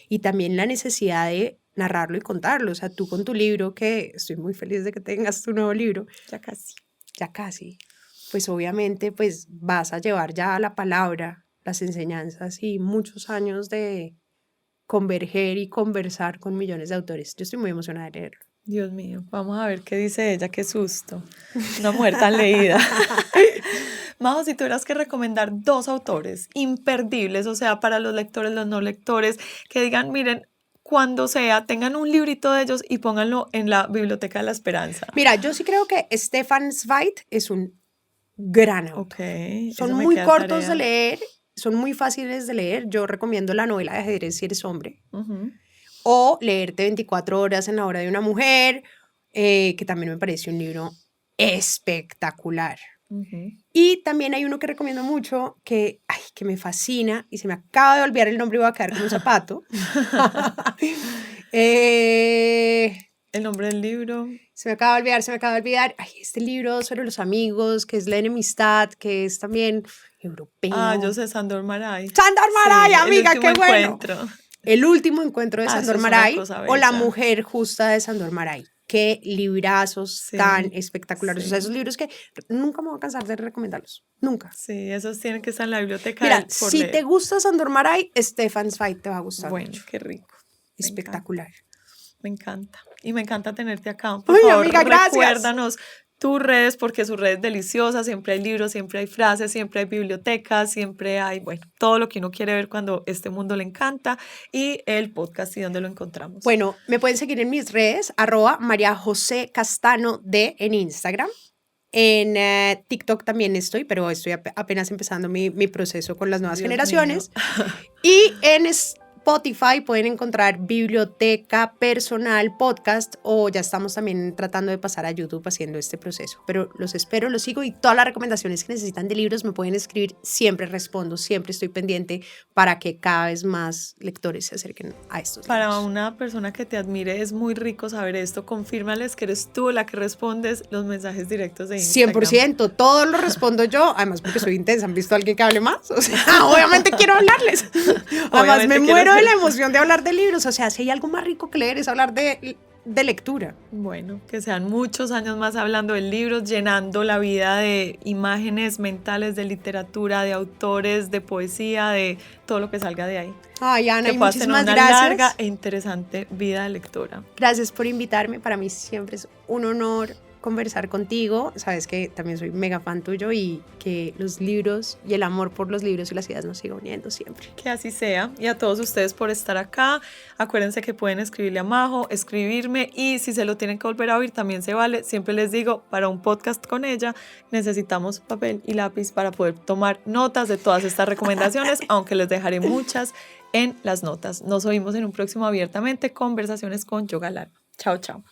Y también la necesidad de narrarlo y contarlo. O sea, tú con tu libro, que estoy muy feliz de que tengas tu nuevo libro. Ya casi. Ya casi. Pues obviamente pues vas a llevar ya la palabra, las enseñanzas y muchos años de converger y conversar con millones de autores. Yo estoy muy emocionada de leerlo. Dios mío, vamos a ver qué dice ella, qué susto. Una mujer tan leída. Majo, si tuvieras que recomendar 2 autores imperdibles, o sea, para los lectores, los no lectores, que digan, miren, cuando sea, tengan un librito de ellos y pónganlo en la Biblioteca de la Esperanza. Mira, yo sí creo que Stefan Zweig es un gran autor. Okay, son muy cortos de leer, son muy fáciles de leer. Yo recomiendo la novela de ajedrez si eres hombre. O leerte 24 horas en la hora de una mujer, que también me parece un libro espectacular. Y también hay uno que recomiendo mucho que me fascina y se me acaba de olvidar el nombre y voy a quedar con un zapato. El nombre del libro. Se me acaba de olvidar. Este libro sobre los amigos, que es La enemistad, que es también europeo. Yo sé, Sándor Márai. ¡Sándor Márai, sí, amiga, qué bueno! Encuentro. El último encuentro de Sándor Márai o La mujer justa de Sándor Márai. qué librazos Sí, tan espectaculares. O sea, sí. esos libros que nunca me voy a cansar de recomendarlos. Nunca. Sí, esos tienen que estar en la biblioteca Mira, por si leer. te gusta Sandor Maray, Stefan Zweig te va a gustar Bueno, mucho. qué rico. Espectacular. Me encanta. Y me encanta tenerte acá. Por Ay, favor, amiga, gracias. recuérdanos tus redes, porque su red es deliciosa. Siempre hay libros, siempre hay frases, siempre hay bibliotecas, siempre hay, bueno, todo lo que uno quiere ver cuando este mundo le encanta. Y el podcast, ¿y dónde lo encontramos? Bueno, me pueden seguir en mis redes, @MariaJoséCastanoD en Instagram. En TikTok también estoy, pero estoy apenas empezando mi proceso con las nuevas Dios generaciones. mío. Y en Spotify pueden encontrar Biblioteca Personal Podcast, o ya estamos también tratando de pasar a YouTube haciendo este proceso. Pero los espero, los sigo, y todas las recomendaciones que necesitan de libros me pueden escribir. Siempre respondo, siempre estoy pendiente para que cada vez más lectores se acerquen a estos Para libros. una persona que te admire es muy rico saber esto. Confírmales que eres tú la que respondes los mensajes directos de Instagram. 100%, todo lo respondo yo, además porque soy intensa. ¿Han visto a alguien que hable más? O sea, obviamente quiero hablarles. Además me muero de la emoción de hablar de libros. O sea, si hay algo más rico que leer es hablar de lectura. Bueno, que sean muchos años más hablando de libros, llenando la vida de imágenes mentales, de literatura, de autores, de poesía, de todo lo que salga de ahí. Ay, Ana, Que y puedas tener muchísimas una gracias. larga e interesante vida de lectora. Gracias por invitarme. Para mí siempre es un honor conversar contigo. Sabes que también soy mega fan tuyo, y que los libros y el amor por los libros y las ideas nos siga uniendo siempre. Que así sea. Y a todos ustedes por estar acá. Acuérdense que pueden escribirle a Majo, escribirme, y si se lo tienen que volver a oír también se vale. Siempre les digo, para un podcast con ella necesitamos papel y lápiz para poder tomar notas de todas estas recomendaciones, aunque les dejaré muchas en las notas. Nos oímos en un próximo Abiertamente, Conversaciones con Yoga Alarma. Chao, chao.